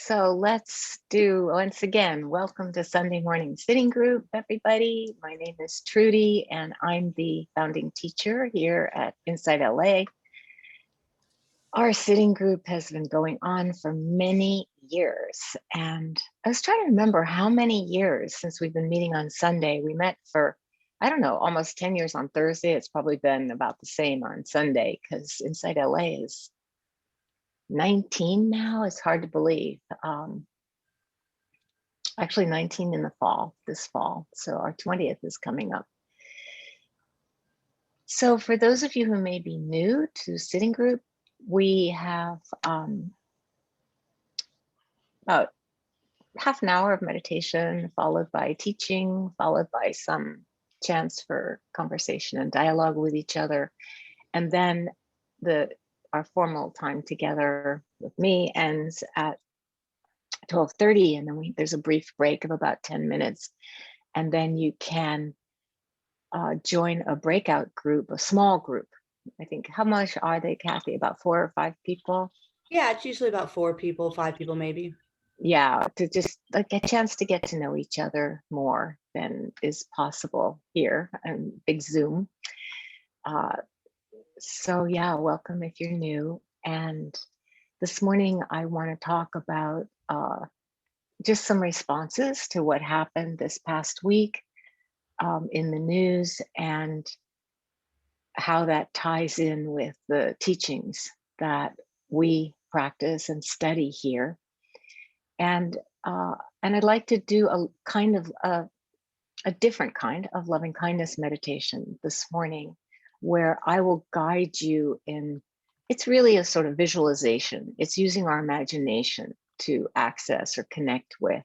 So let's do, once again, welcome to Sunday Morning Sitting Group, everybody. My name is Trudy, and I'm the founding teacher here at InsightLA. Our sitting group has been going on for many years, and I was trying to remember how many years since we've been meeting on Sunday. We met for, I don't know, almost 10 years on Thursday. It's probably been about the same on Sunday because InsightLA is 19 now. It's hard to believe. Actually 19 in the fall, this fall. So our 20th is coming up. So for those of you who may be new to sitting group, we have about half an hour of meditation, followed by teaching, followed by some chance for conversation and dialogue with each other. And then our formal time together with me ends at 12:30, and then there's a brief break of about 10 minutes. And then you can join a breakout group, a small group. I think, how much are they, Kathy? About 4 or 5 people? Yeah, it's usually about 4 people, 5 people maybe. Yeah, to just like a chance to get to know each other more than is possible here on big Zoom. So yeah, welcome if you're new. And this morning I want to talk about just some responses to what happened this past week in the news, and how that ties in with the teachings that we practice and study here. And I'd like to do a kind of a different kind of loving kindness meditation this morning, where I will guide you in. It's really a sort of visualization. It's using our imagination to access or connect with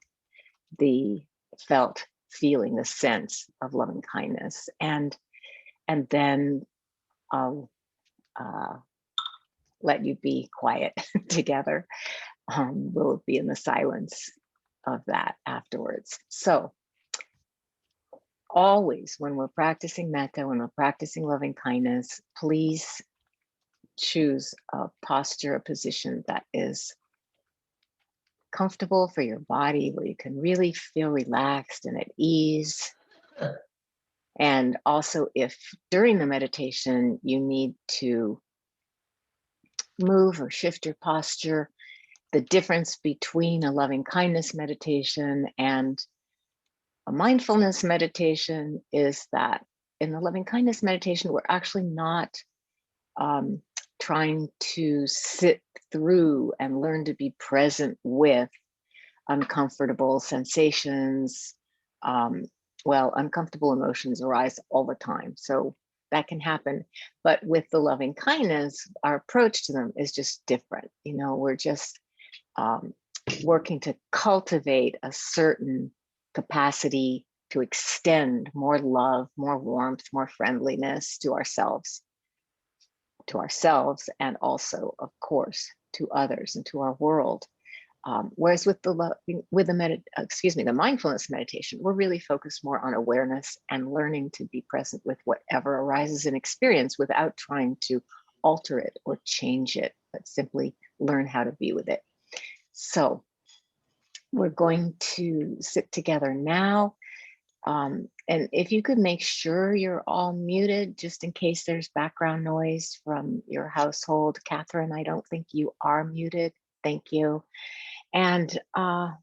the felt feeling, the sense of loving kindness, and then I'll let you be quiet together. We'll be in the silence of that afterwards. So always when we're practicing metta, when we're practicing loving kindness, please choose a posture, a position that is comfortable for your body, where you can really feel relaxed and at ease. And also, if during the meditation you need to move or shift your posture, the difference between a loving kindness meditation and a mindfulness meditation is that in the loving kindness meditation, we're actually not trying to sit through and learn to be present with uncomfortable sensations. Uncomfortable emotions arise all the time, so that can happen. But with the loving kindness, our approach to them is just different. We're just working to cultivate a certain capacity to extend more love, more warmth, more friendliness to ourselves, and also, of course, to others and to our world. Whereas with the mindfulness meditation, we're really focused more on awareness and learning to be present with whatever arises in experience without trying to alter it or change it, but simply learn how to be with it. So we're going to sit together now. And if you could make sure you're all muted, just in case there's background noise from your household. Catherine, I don't think you are muted. Thank you. And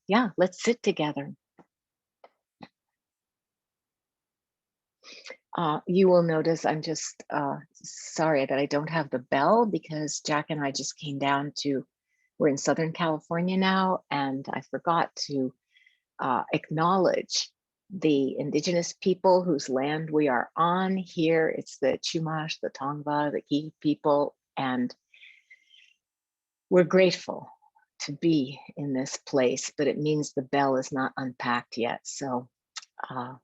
yeah, let's sit together. You will notice I'm just sorry that I don't have the bell, because Jack and I just came down we're in Southern California now, and I forgot to acknowledge the indigenous people whose land we are on here. It's the Chumash, the Tongva, the Ki people, and we're grateful to be in this place, but it means the bell is not unpacked yet. So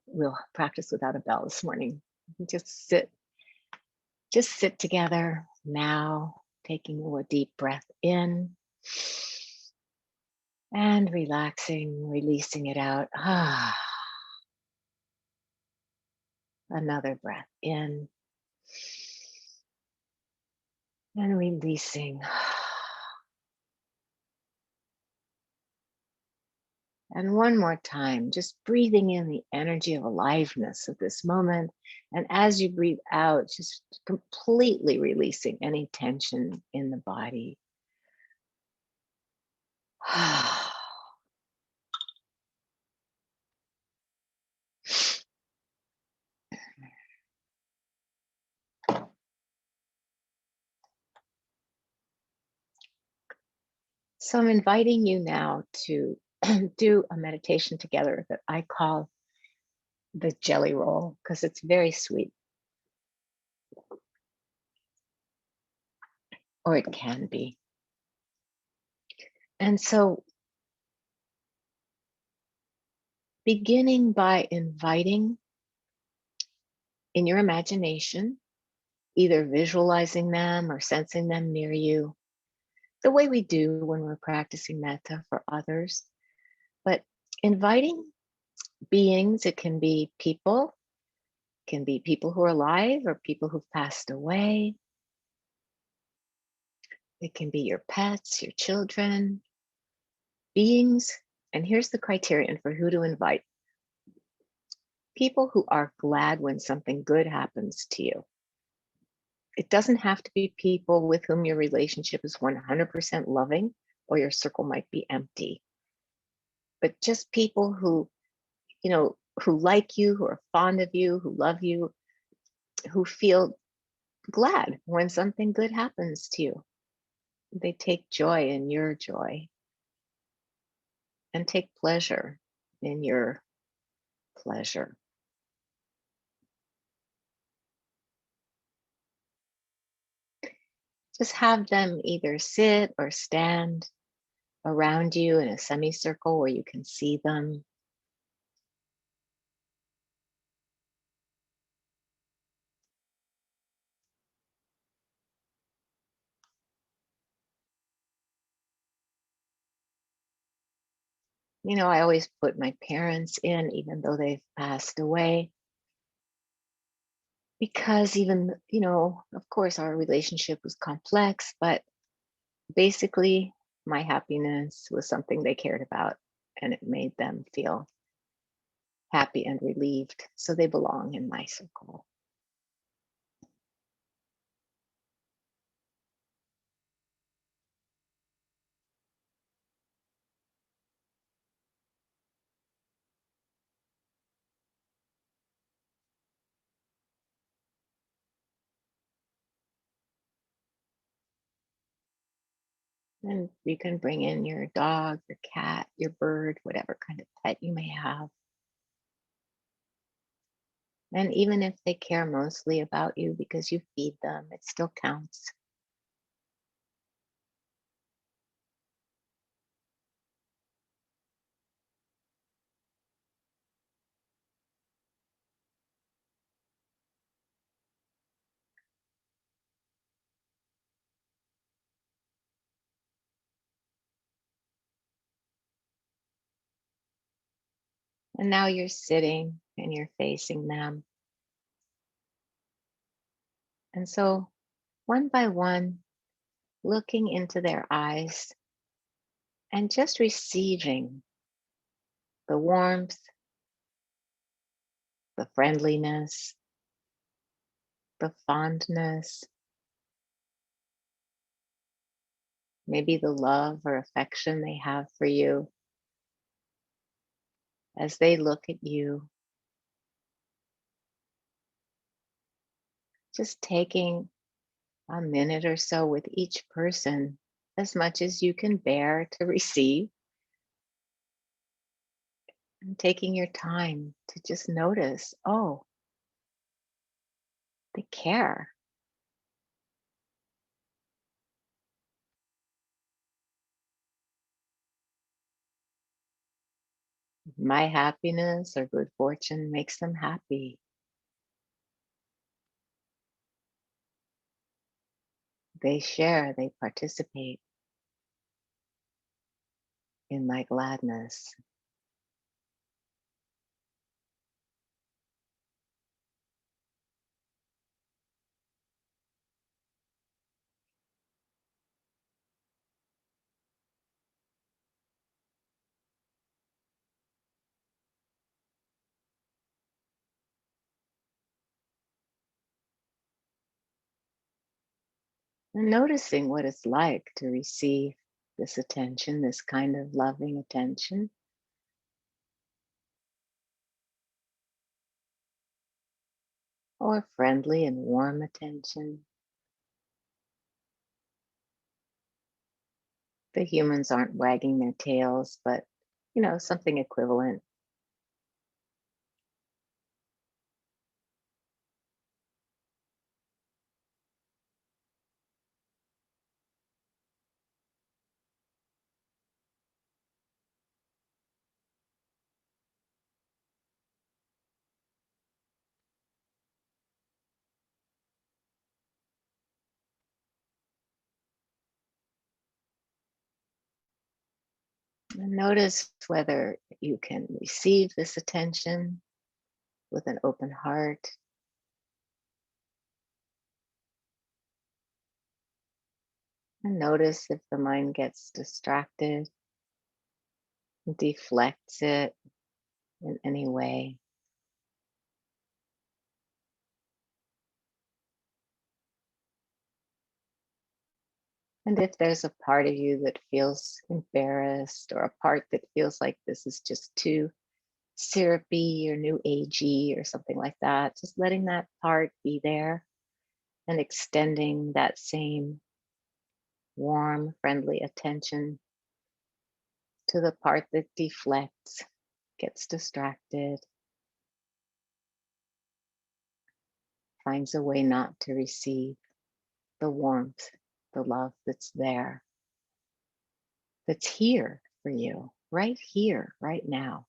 we'll practice without a bell this morning. Just sit together now, taking a deep breath in and relaxing, releasing it out. Another breath in and releasing. And one more time, just breathing in the energy of aliveness of this moment. And as you breathe out, just completely releasing any tension in the body. So I'm inviting you now to do a meditation together that I call the jelly roll because it's very sweet, or it can be. And so, beginning by inviting in your imagination, either visualizing them or sensing them near you, the way we do when we're practicing metta for others, but inviting beings, it can be people who are alive or people who've passed away. It can be your pets, your children, beings. And here's the criterion for who to invite: people who are glad when something good happens to you. It doesn't have to be people with whom your relationship is 100% loving or your circle might be empty, but just people who, who like you, who are fond of you, who love you, who feel glad when something good happens to you. They take joy in your joy and take pleasure in your pleasure. Just have them either sit or stand around you in a semicircle where you can see them. I always put my parents in, even though they've passed away, because even, of course, our relationship was complex, but basically, my happiness was something they cared about, and it made them feel happy and relieved. So they belong in my circle. And you can bring in your dog, your cat, your bird, whatever kind of pet you may have. And even if they care mostly about you because you feed them, it still counts. And now you're sitting and you're facing them. And so, one by one, looking into their eyes and just receiving the warmth, the friendliness, the fondness, maybe the love or affection they have for you as they look at you, just taking a minute or so with each person, as much as you can bear to receive, and taking your time to just notice, oh, they care. My happiness or good fortune makes them happy. They share, they participate in my gladness. And noticing what it's like to receive this attention, this kind of loving attention, or friendly and warm attention. The humans aren't wagging their tails, but something equivalent. And notice whether you can receive this attention with an open heart. And notice if the mind gets distracted, deflects it in any way. And if there's a part of you that feels embarrassed, or a part that feels like this is just too syrupy or new agey or something like that, just letting that part be there and extending that same warm, friendly attention to the part that deflects, gets distracted, finds a way not to receive the warmth, the love that's there, that's here for you, right here, right now.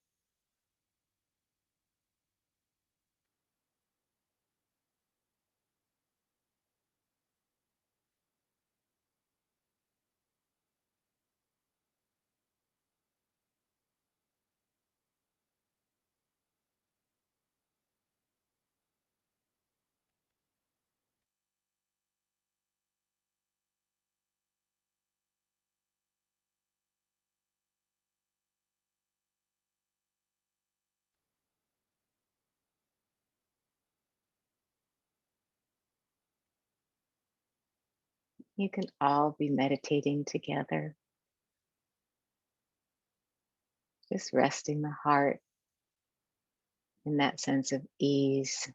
You can all be meditating together, just resting the heart in that sense of ease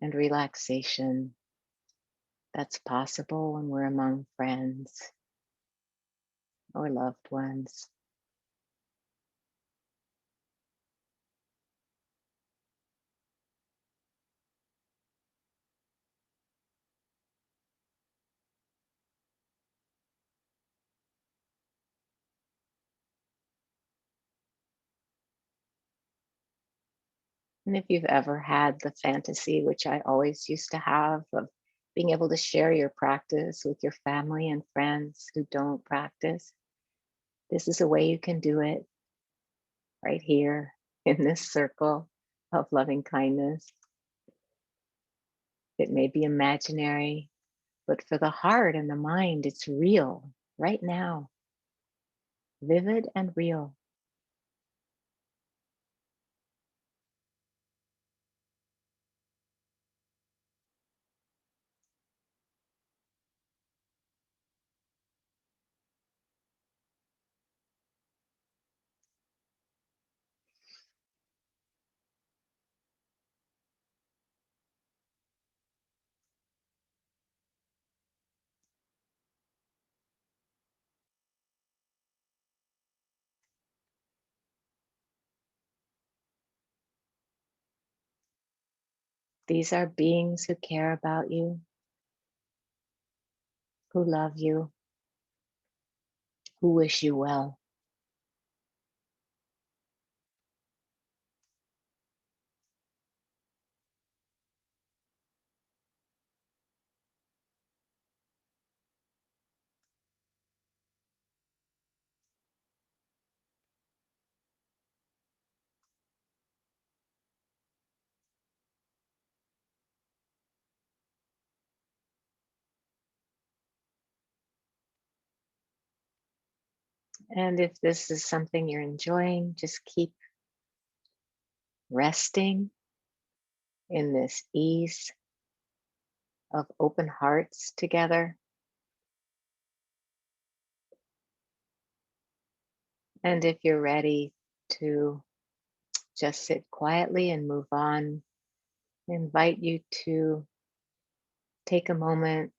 and relaxation that's possible when we're among friends or loved ones. And if you've ever had the fantasy, which I always used to have, of being able to share your practice with your family and friends who don't practice, this is a way you can do it right here in this circle of loving kindness. It may be imaginary, but for the heart and the mind, it's real right now, vivid and real. These are beings who care about you, who love you, who wish you well. And if this is something you're enjoying, just keep resting in this ease of open hearts together. And if you're ready to just sit quietly and move on, I invite you to take a moment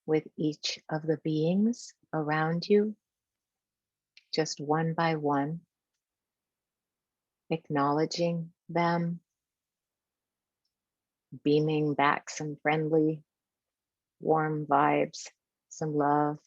with each of the beings around you, just one by one, acknowledging them, beaming back some friendly, warm vibes, some love.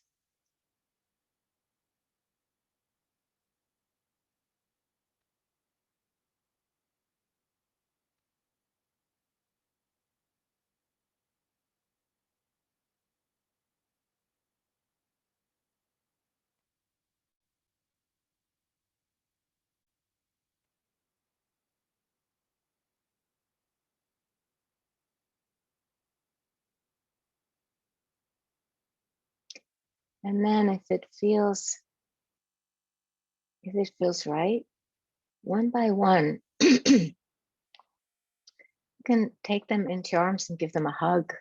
And then if it feels right, one by one, you can take them into your arms and give them a hug.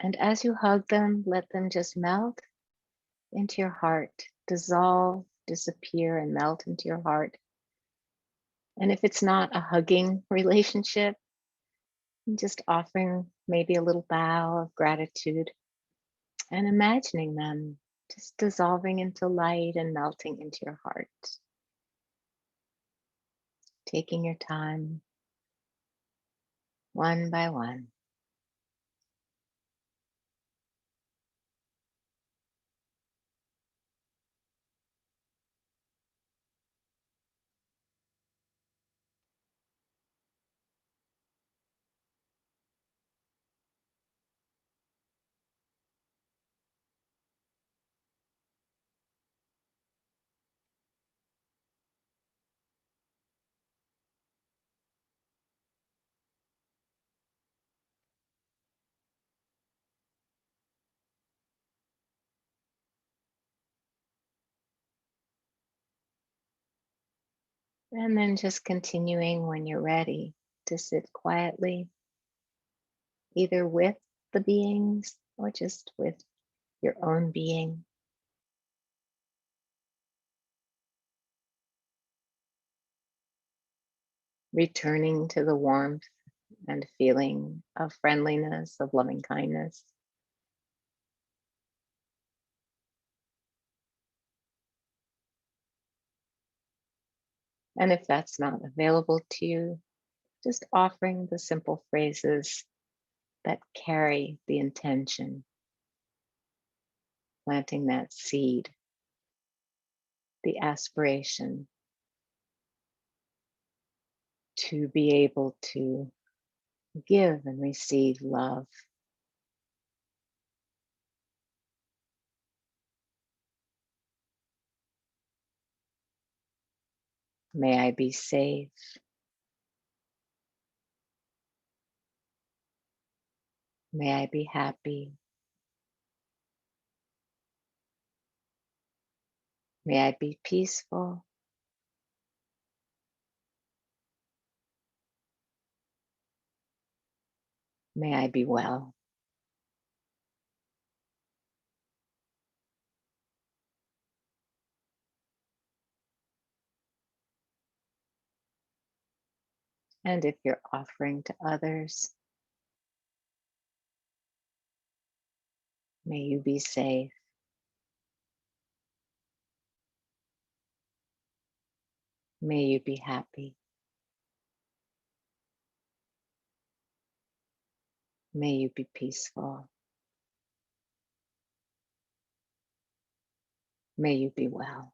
And as you hug them, let them just melt into your heart, dissolve, disappear, and melt into your heart. And if it's not a hugging relationship, just offering maybe a little bow of gratitude and imagining them just dissolving into light and melting into your heart. Taking your time, one by one. And then just continuing when you're ready to sit quietly, either with the beings or just with your own being. Returning to the warmth and feeling of friendliness, of loving kindness. And if that's not available to you, just offering the simple phrases that carry the intention, planting that seed, the aspiration to be able to give and receive love. May I be safe. May I be happy. May I be peaceful. May I be well. And if you're offering to others, may you be safe. May you be happy. May you be peaceful. May you be well.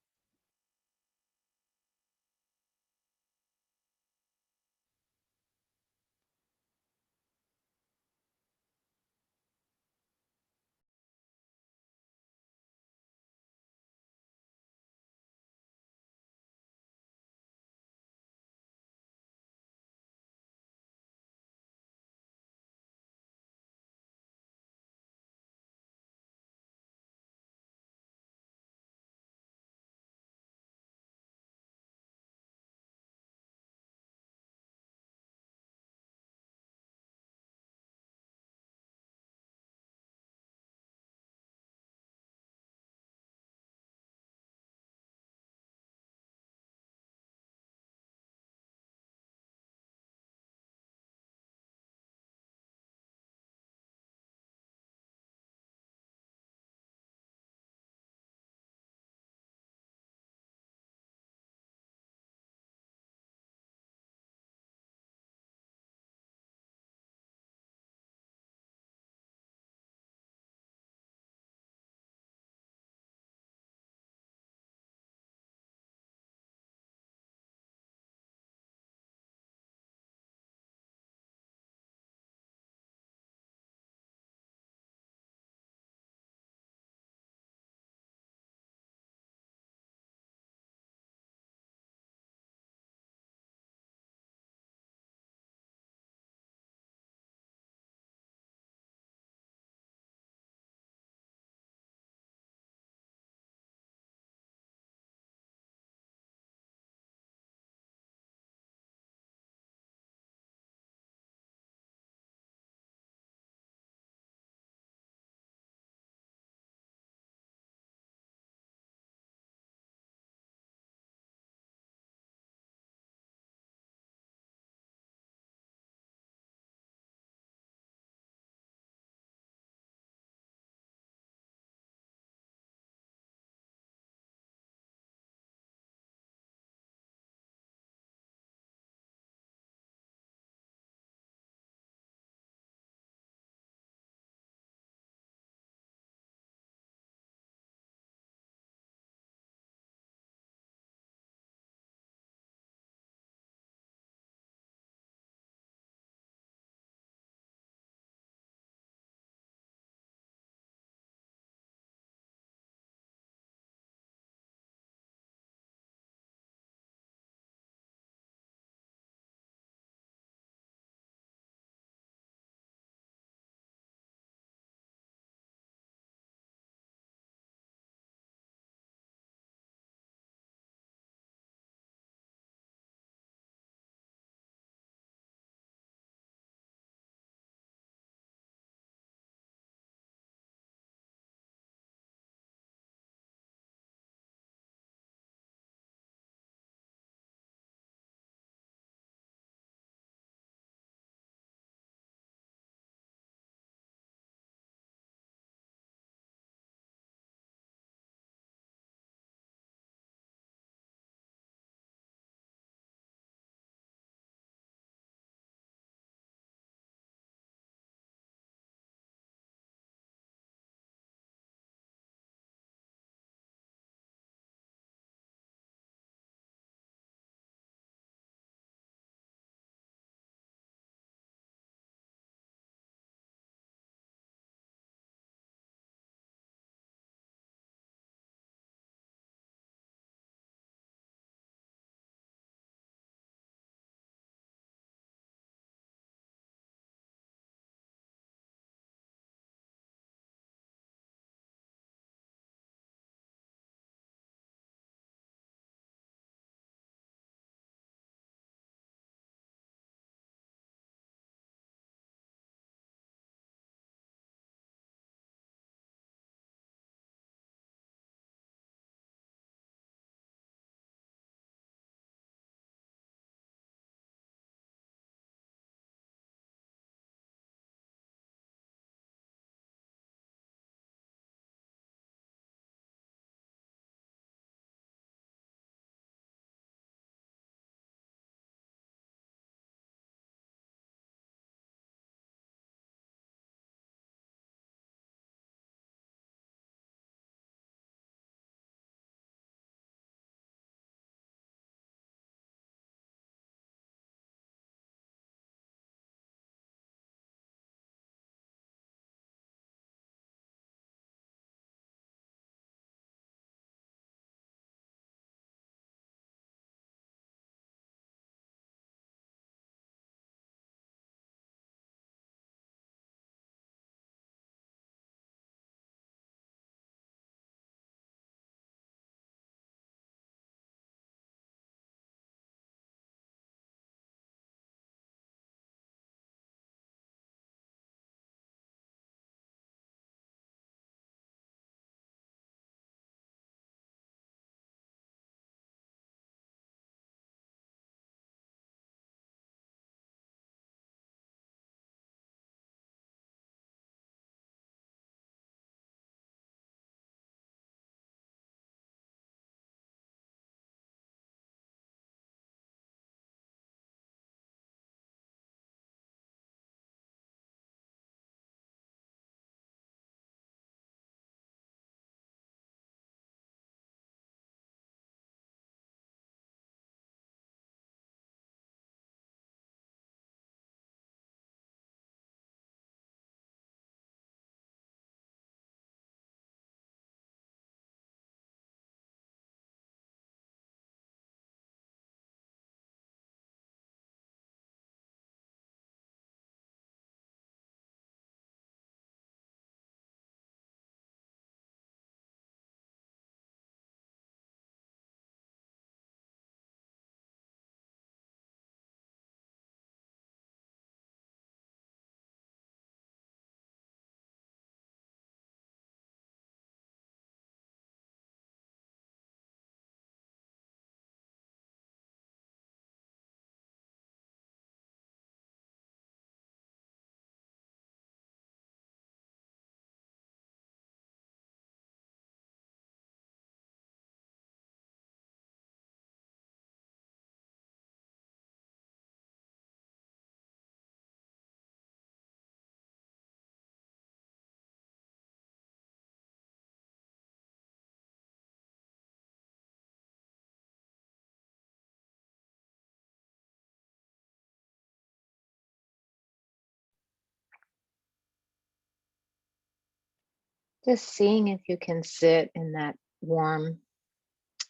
Just seeing if you can sit in that warm,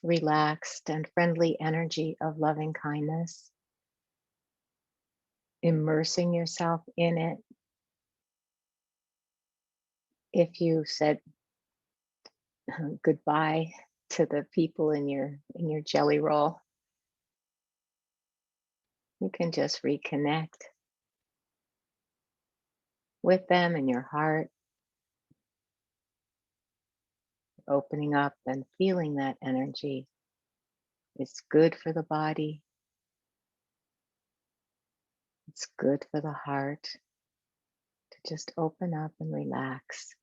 relaxed, and friendly energy of loving kindness, immersing yourself in it. If you said goodbye to the people in your jelly roll, you can just reconnect with them in your heart, opening up and feeling that energy. It's good for the body, it's good for the heart to just open up and relax.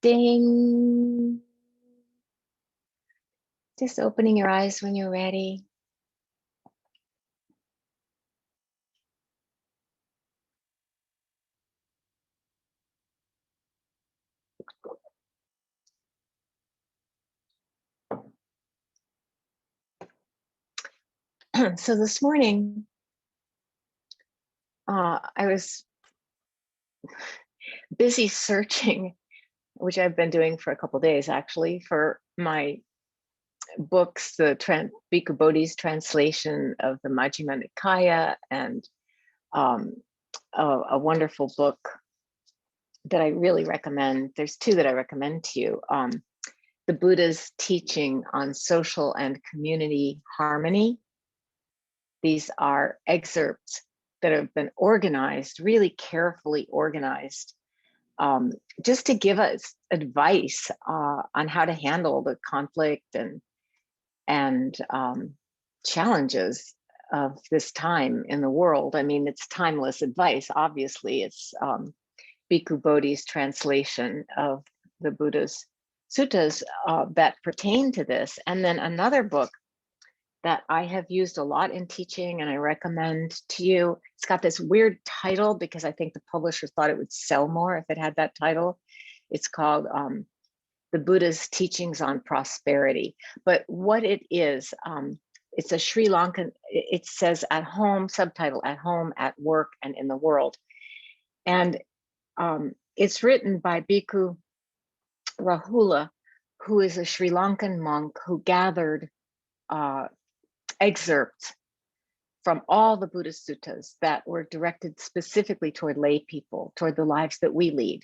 Ding. Just opening your eyes when you're ready. So this morning, I was busy searching, which I've been doing for a couple of days actually, for my books, the Bhikkhu Bodhi's translation of the Majjhima Nikaya, and a wonderful book that I really recommend. There's two that I recommend to you. The Buddha's teaching on social and community harmony. These are excerpts that have been organized, really carefully organized, just to give us advice on how to handle the conflict and challenges of this time in the world. I mean, it's timeless advice. Obviously, it's Bhikkhu Bodhi's translation of the Buddha's suttas that pertain to this. And then another book that I have used a lot in teaching and I recommend to you. It's got this weird title because I think the publisher thought it would sell more if it had that title. It's called The Buddha's Teachings on Prosperity. But what it is, it's a Sri Lankan, it says at home, subtitle at home, at work, and in the world. And it's written by Bhikkhu Rahula, who is a Sri Lankan monk who gathered excerpts from all the Buddhist suttas that were directed specifically toward lay people, toward the lives that we lead,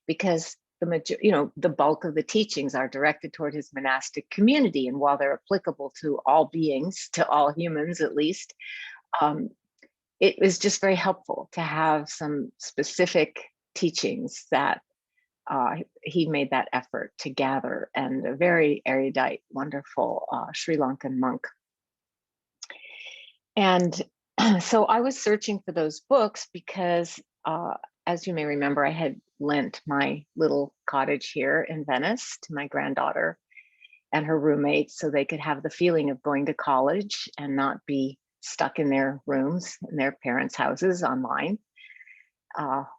because the bulk of the teachings are directed toward his monastic community. And while they're applicable to all beings, to all humans at least, it was just very helpful to have some specific teachings that he made that effort to gather, and a very erudite, wonderful Sri Lankan monk. And so I was searching for those books because, as you may remember, I had lent my little cottage here in Venice to my granddaughter and her roommates so they could have the feeling of going to college and not be stuck in their rooms in their parents' houses online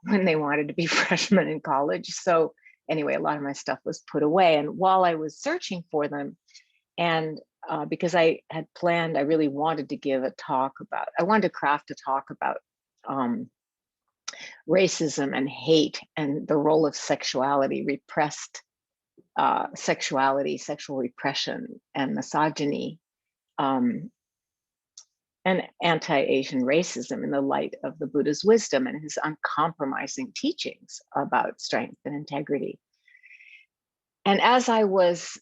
when they wanted to be freshmen in college. So anyway, a lot of my stuff was put away. And while I was searching for them, and because I had planned, I really wanted to give a talk about, I wanted to craft a talk about racism and hate and the role of sexuality, repressed sexuality, sexual repression, and misogyny, and anti-Asian racism in the light of the Buddha's wisdom and his uncompromising teachings about strength and integrity. And as I was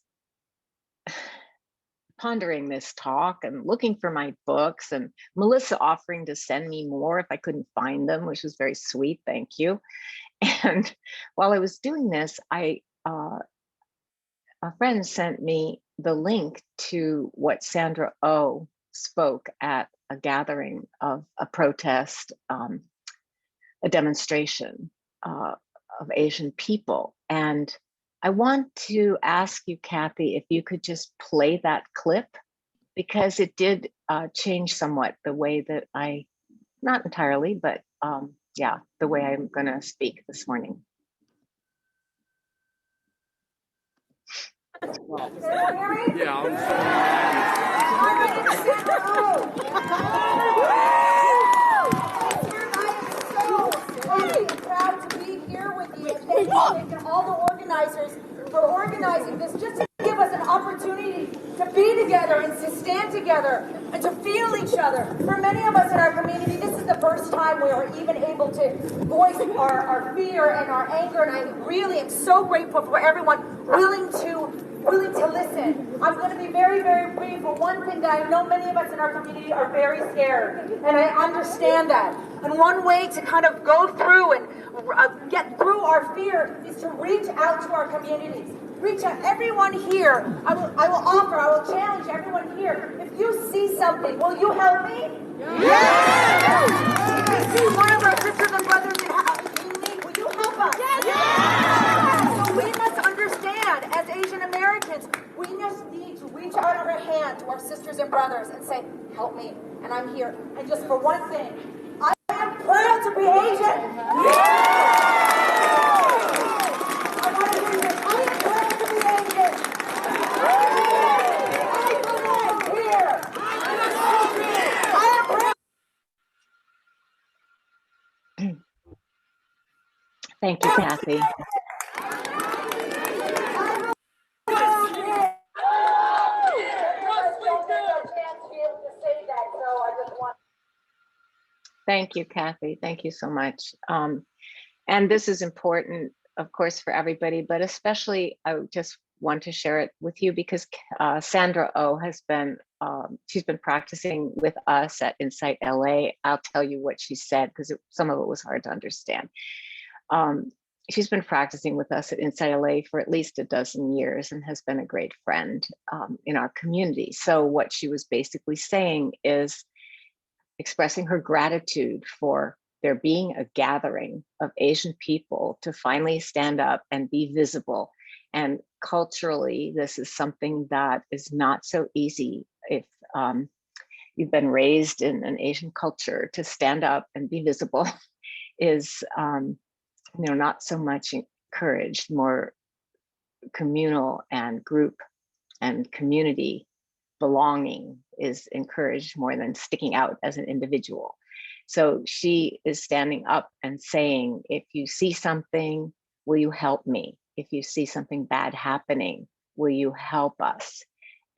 pondering this talk and looking for my books, and Melissa offering to send me more if I couldn't find them, which was very sweet, thank you. And while I was doing this, a friend sent me the link to what Sandra Oh spoke at a gathering of a protest, a demonstration of Asian people. And I want to ask you, Kathy, if you could just play that clip, because it did change somewhat the way that not entirely, but yeah, the way I'm going to speak this morning. Yeah, I'm proud to be here with you. And thank you to all the organizers for organizing this, just to give us an opportunity to be together and to stand together and to feel each other. For many of us in our community, this is the first time we are even able to voice our fear and our anger, and I really am so grateful for everyone willing to listen. I'm going to be very, very brief, but one thing that I know many of us in our community are very scared, and I understand that. And one way to kind of go through and get through our fear is to reach out to our communities. Reach out, everyone here. I will challenge everyone here. If you see something, will you help me? Yes! If you see one of our sisters and brothers in need, will you help us? Yes! So we must understand And just for one thing, I am proud to be Asian. I want to hear this. I am proud to be Asian. I belong here. I am proud. Thank you, Kathy. Thank you, Kathy. Thank you so much. And this is important, of course, for everybody, but especially I just want to share it with you because Sandra Oh has been, she's been practicing with us at InsightLA. I'll tell you what she said because some of it was hard to understand. She's been practicing with us at InsightLA for at least a dozen years and has been a great friend in our community. So what she was basically saying is expressing her gratitude for there being a gathering of Asian people to finally stand up and be visible. And culturally, this is something that is not so easy if you've been raised in an Asian culture. To stand up and be visible is not so much encouraged, more communal and group and community belonging is encouraged more than sticking out as an individual. So she is standing up and saying, if you see something, will you help me? If you see something bad happening, will you help us?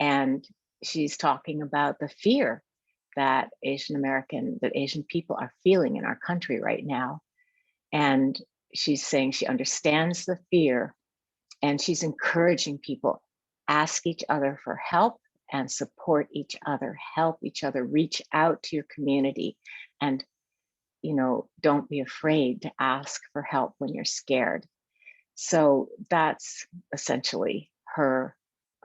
And she's talking about the fear that Asian people are feeling in our country right now. And she's saying she understands the fear and she's encouraging people, ask each other for help and support each other, help each other, reach out to your community, and don't be afraid to ask for help when you're scared. So that's essentially her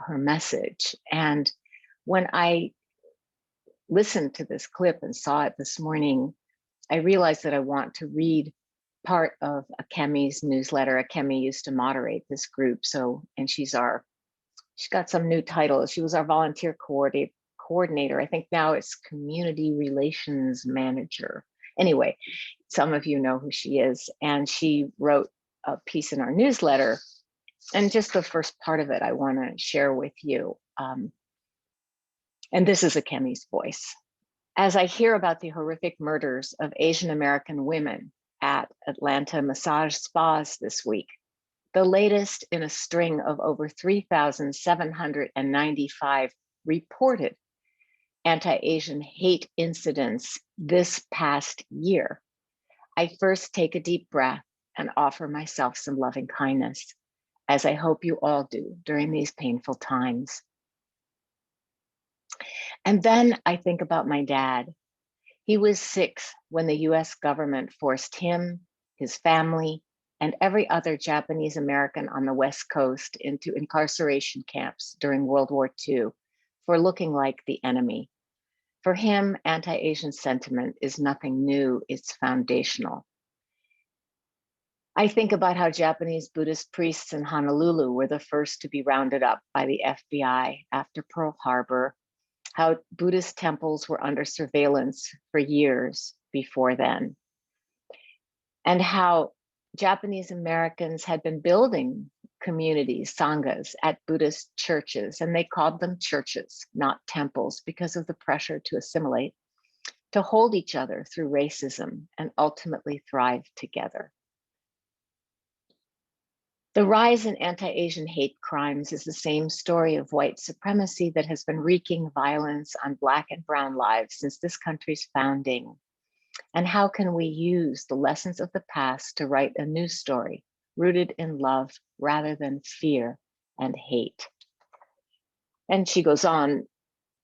message. And when I listened to this clip and saw it this morning, I realized that I want to read part of Akemi's newsletter. Akemi used to moderate this group, and she's got some new titles. She was our volunteer coordinator. I think now it's community relations manager. Anyway, some of you know who she is. And she wrote a piece in our newsletter. And just the first part of it, I want to share with you. And this is Akemi's voice. As I hear about the horrific murders of Asian American women at Atlanta massage spas this week, the latest in a string of over 3,795 reported anti-Asian hate incidents this past year, I first take a deep breath and offer myself some loving kindness, as I hope you all do during these painful times. And then I think about my dad. He was 6 when the US government forced him, his family, and every other Japanese American on the West Coast into incarceration camps during World War II for looking like the enemy. For him, anti-Asian sentiment is nothing new, it's foundational. I think about how Japanese Buddhist priests in Honolulu were the first to be rounded up by the FBI after Pearl Harbor, how Buddhist temples were under surveillance for years before then, and how Japanese Americans had been building communities, sanghas, at Buddhist churches, and they called them churches, not temples, because of the pressure to assimilate, to hold each other through racism and ultimately thrive together. The rise in anti-Asian hate crimes is the same story of white supremacy that has been wreaking violence on Black and Brown lives since this country's founding. And how can we use the lessons of the past to write a new story rooted in love rather than fear and hate? And she goes on,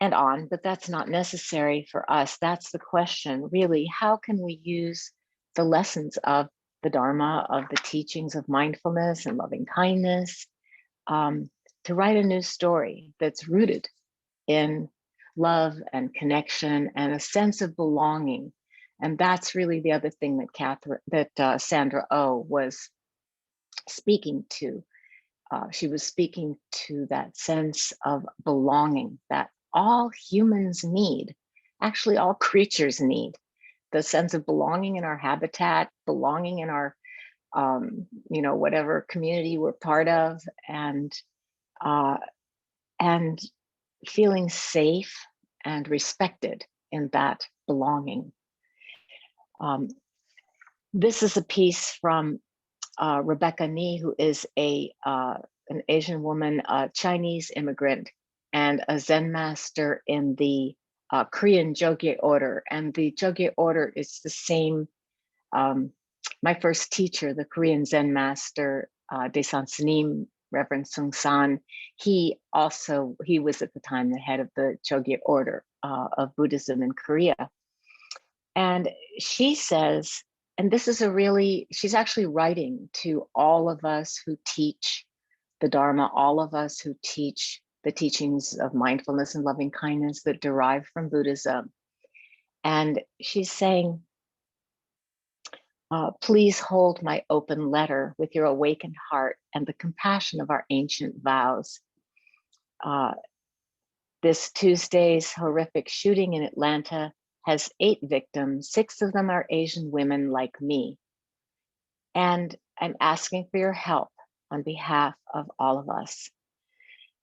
but that's not necessary for us. That's the question, really. How can we use the lessons of the Dharma, of the teachings of mindfulness and loving kindness, to write a new story that's rooted in love and connection and a sense of belonging? And that's really the other thing that Sandra Oh was speaking to. She was speaking to that sense of belonging that all humans need, actually all creatures need. The sense of belonging in our habitat, belonging in our, whatever community we're part of, uh, and feeling safe and respected in that belonging. This is a piece from Rebecca Nee, who is an Asian woman, a Chinese immigrant, and a Zen master in the Korean Jogye order. And the Jogye order is the same. My first teacher, the Korean Zen master, Daesan Sanim, Reverend Sung San, he was at the time the head of the Jogye order of Buddhism in Korea. And she says, and this is she's actually writing to all of us who teach the Dharma, all of us who teach the teachings of mindfulness and loving kindness that derive from Buddhism. And she's saying, please hold my open letter with your awakened heart and the compassion of our ancient vows. This Tuesday's horrific shooting in Atlanta has 8 victims. 6 of them are Asian women like me. And I'm asking for your help on behalf of all of us.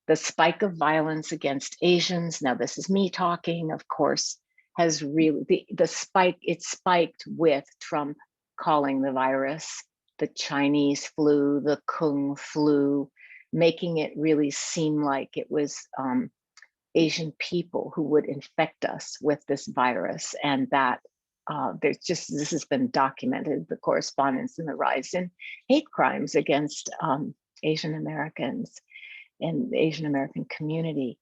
The spike of violence against Asians, now this is me talking, of course, has really, it spiked with Trump calling the virus the Chinese flu, the Kung flu, making it really seem like it was Asian people who would infect us with this virus. And that this has been documented, the correspondence and the rise in hate crimes against Asian Americans in the Asian American community.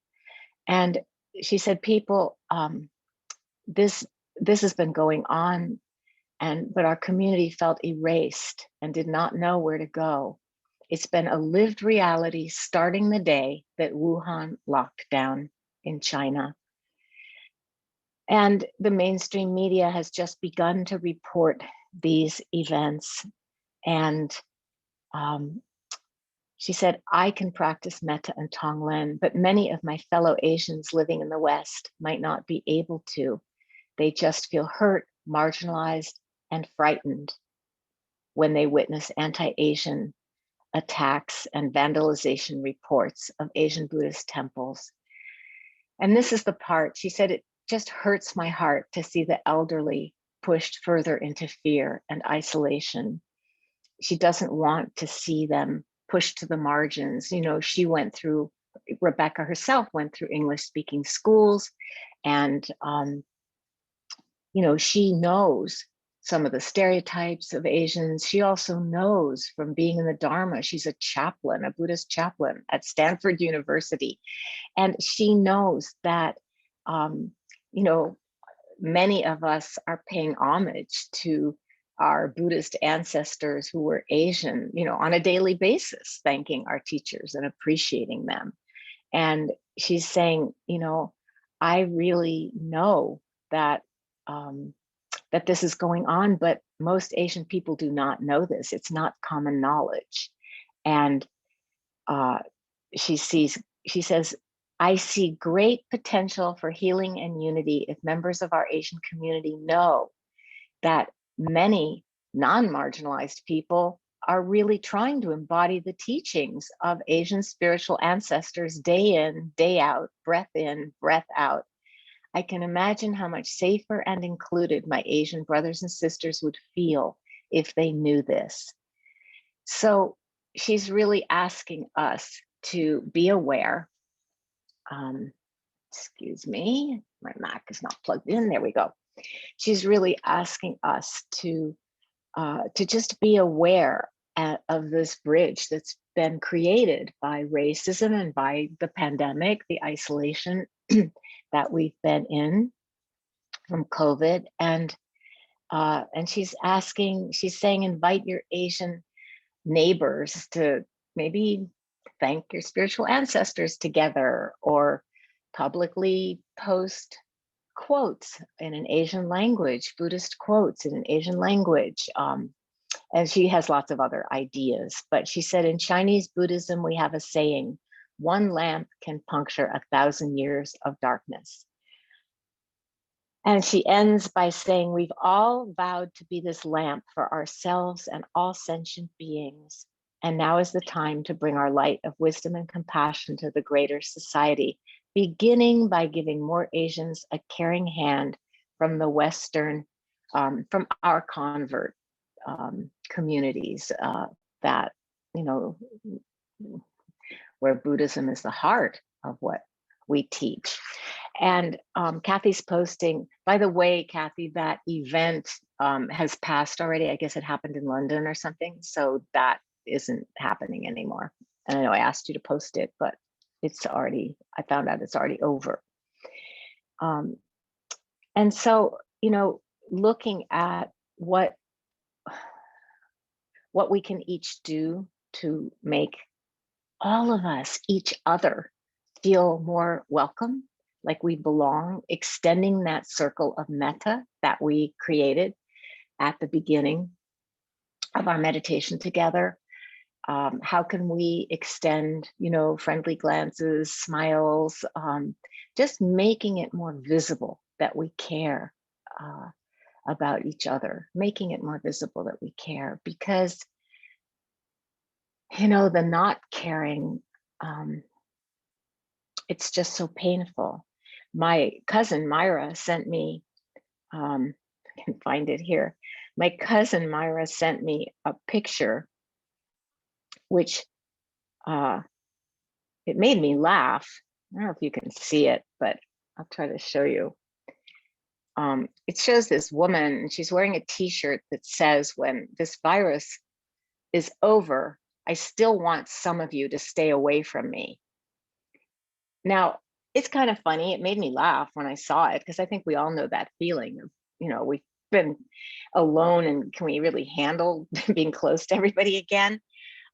And she said, people, this has been going on, but our community felt erased and did not know where to go. It's been a lived reality starting the day that Wuhan locked down in China. And the mainstream media has just begun to report these events. And she said, I can practice metta and tonglen, but many of my fellow Asians living in the West might not be able to. They just feel hurt, marginalized, and frightened when they witness anti-Asian attacks and vandalization reports of Asian Buddhist temples. And this is the part, she said, it just hurts my heart to see the elderly pushed further into fear and isolation. She doesn't want to see them pushed to the margins. Rebecca herself went through English speaking schools, and she knows some of the stereotypes of Asians. She also knows from being in the Dharma, she's a chaplain, a Buddhist chaplain at Stanford University. And she knows that, many of us are paying homage to our Buddhist ancestors who were Asian, on a daily basis, thanking our teachers and appreciating them. And she's saying, I really know that that this is going on, but most Asian people do not this. It's not common knowledge. And she says, I see great potential for healing and unity if members of our Asian community know that many non-marginalized people are really trying to embody the teachings of Asian spiritual ancestors day in, day out, breath in, breath out. I can imagine how much safer and included my Asian brothers and sisters would feel if they knew this. So she's really asking us to be aware. Excuse me, my Mac is not plugged in. There we go. She's really asking us to just be aware of this bridge that's been created by racism and by the pandemic, the isolation that we've been in from COVID. And she's saying, invite your Asian neighbors to maybe thank your spiritual ancestors together, or publicly post quotes in an Asian language, Buddhist quotes in an Asian language. And she has lots of other ideas, but she said, in Chinese Buddhism, we have a saying, one lamp can puncture 1,000 years of darkness. And she ends by saying, we've all vowed to be this lamp for ourselves and all sentient beings. And now is the time to bring our light of wisdom and compassion to the greater society, beginning by giving more Asians a caring hand from the Western, from our convert communities that, you know, where Buddhism is the heart of what we teach. And Kathy's posting, by the way, Kathy, that event has passed already. I guess it happened in London or something. So that isn't happening anymore. And I know I asked you to post it, but it's already, I found out it's already over. And so, you know, looking at what we can each do to make all of us, each other, feel more welcome, like we belong, extending that circle of metta that we created at the beginning of our meditation together. How can we extend, you know, friendly glances, smiles, just making it more visible that we care about each other, making it more visible that we care, because, you know, the not caring, it's just so painful. My cousin Myra sent me, I can find it here. My cousin Myra sent me a picture, which it made me laugh. I don't know if you can see it, but I'll try to show you. It shows this woman, and she's wearing a t-shirt that says, when this virus is over, I still want some of you to stay away from me. Now, it's kind of funny. It made me laugh when I saw it, because I think we all know that feeling of, you know, we've been alone and can we really handle being close to everybody again?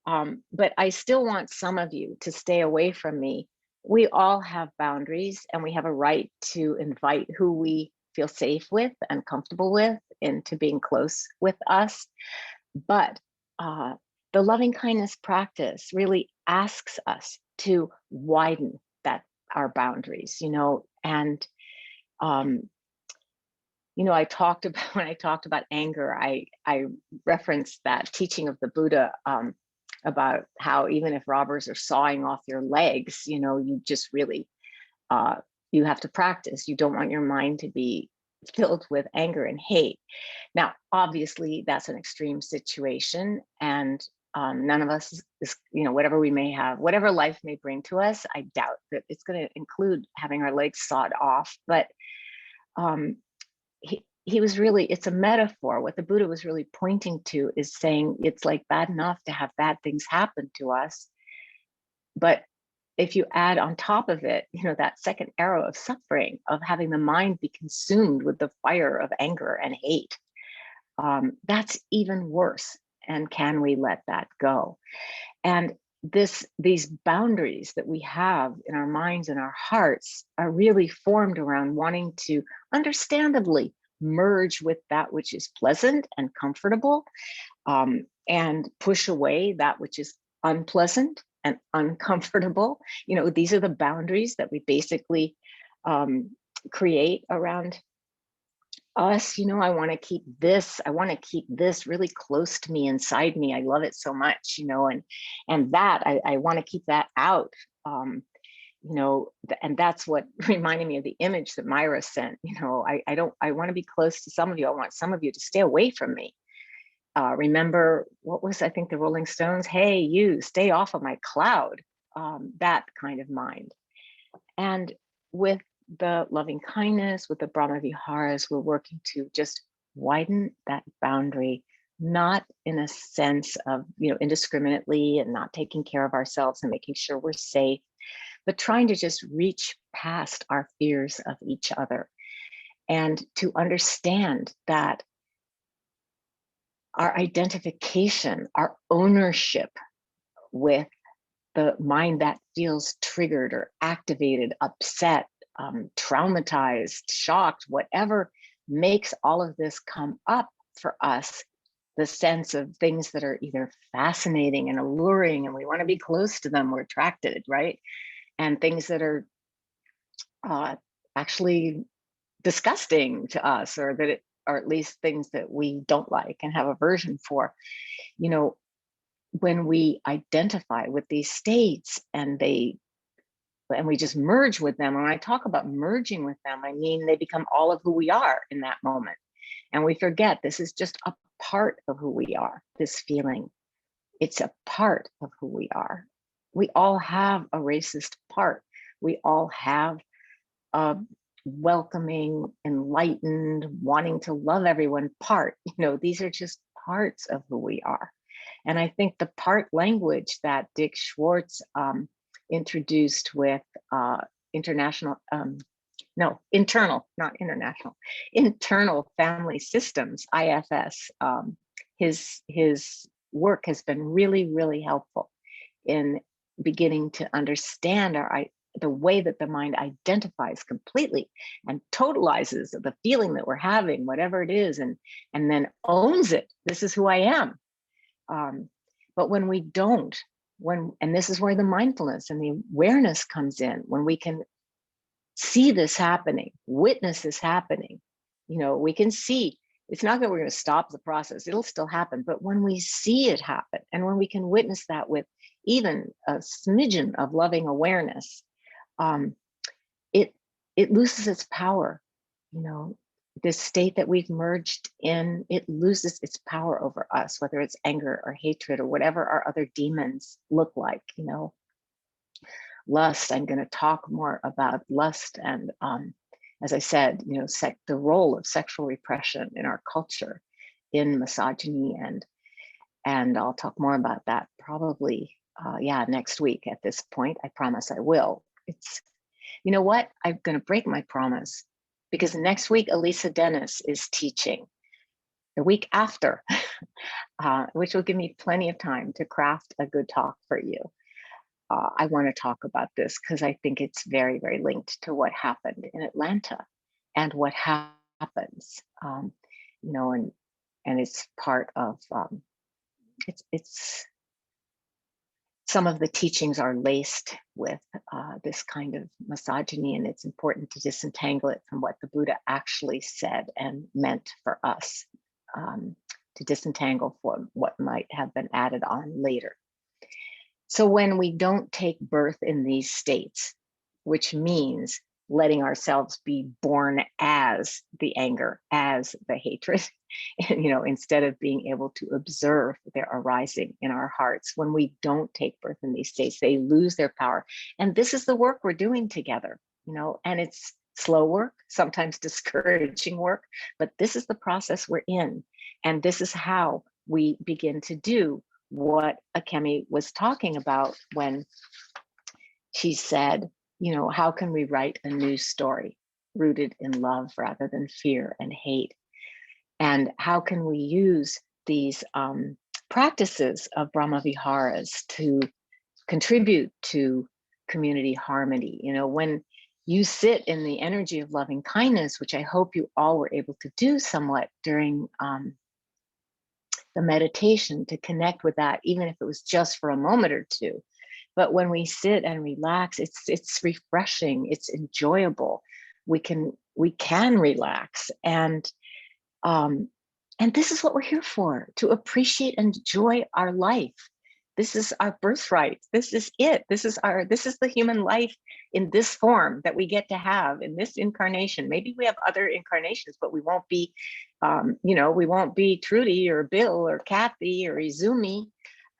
But I still want some of you to stay away from me. We all have boundaries, and we have a right to invite who we feel safe with and comfortable with into being close with us. But the loving kindness practice really asks us to widen our boundaries, you know. And you know, I talked about, when I talked about anger, I referenced that teaching of the Buddha about how even if robbers are sawing off your legs, you know, you just really you have to practice. You don't want your mind to be filled with anger and hate. Now, obviously, that's an extreme situation, and none of us is, you know, whatever we may have, whatever life may bring to us, I doubt that it's going to include having our legs sawed off. But he was really, it's a metaphor. What the Buddha was really pointing to is saying it's like bad enough to have bad things happen to us, but if you add on top of it, you know, that second arrow of suffering, of having the mind be consumed with the fire of anger and hate, that's even worse. And can we let that go? And these boundaries that we have in our minds and our hearts are really formed around wanting to understandably merge with that which is pleasant and comfortable, and push away that which is unpleasant and uncomfortable. You know, these are the boundaries that we basically create around us. You know, I want to keep this really close to me, inside me. I love it so much, you know, and that I want to keep that out. You know, and that's what reminded me of the image that Myra sent. You know, I want to be close to some of you. I want some of you to stay away from me. Remember, what was, I think, the Rolling Stones? Hey, you stay off of my cloud. That kind of mind. And with the loving kindness, with the Brahma Viharas, we're working to just widen that boundary, not in a sense of, you know, indiscriminately and not taking care of ourselves and making sure we're safe, but trying to just reach past our fears of each other and to understand that our identification, our ownership with the mind that feels triggered or activated, upset, traumatized, shocked, whatever makes all of this come up for us, the sense of things that are either fascinating and alluring and we want to be close to them, we're attracted, right? And things that are actually disgusting to us, or that or at least things that we don't like and have aversion for. You know, when we identify with these states and we just merge with them. When I talk about merging with them, I mean they become all of who we are in that moment. And we forget this is just a part of who we are, this feeling. It's a part of who we are. We all have a racist part. We all have a welcoming, enlightened, wanting to love everyone part. You know, these are just parts of who we are. And I think the part language that Dick Schwartz introduced with internal, not international, internal family systems, IFS, his work has been really, really helpful in beginning to understand the way that the mind identifies completely and totalizes the feeling that we're having, whatever it is, and then owns it. This is who I am. But when we don't, and this is where the mindfulness and the awareness comes in, when we can see this happening, witness this happening, you know, we can see. It's not that we're going to stop the process, it'll still happen. But when we see it happen, and when we can witness that with even a smidgen of loving awareness, it loses its power. You know, this state that we've merged in, it loses its power over us, whether it's anger or hatred or whatever our other demons look like. You know, lust. I'm going to talk more about lust, and as I said, you know, the role of sexual repression in our culture, in misogyny, and I'll talk more about that probably, next week. At this point, I promise I will. It's, you know what? I'm going to break my promise, because next week Elisa Dennis is teaching. The week after, which will give me plenty of time to craft a good talk for you. I want to talk about this because I think it's very, very linked to what happened in Atlanta and what happens, you know, and it's part of, it's some of the teachings are laced with this kind of misogyny, and it's important to disentangle it from what the Buddha actually said and meant for us, to disentangle from what might have been added on later. So when we don't take birth in these states, which means letting ourselves be born as the anger, as the hatred, and, you know, instead of being able to observe their arising in our hearts, when we don't take birth in these states, they lose their power. And this is the work we're doing together, you know, and it's slow work, sometimes discouraging work, but this is the process we're in. And this is how we begin to do what Akemi was talking about when she said, you know, how can we write a new story rooted in love rather than fear and hate? And how can we use these practices of Brahma Viharas to contribute to community harmony? You know, when you sit in the energy of loving kindness, which I hope you all were able to do somewhat during the meditation, to connect with that, even if it was just for a moment or two. But when we sit and relax, it's refreshing, it's enjoyable. We can relax, and this is what we're here for, to appreciate and enjoy our life. This is our birthright. This is it. This is the human life in this form that we get to have in this incarnation. Maybe we have other incarnations, but we won't be, you know, we won't be Trudy or Bill or Kathy or Izumi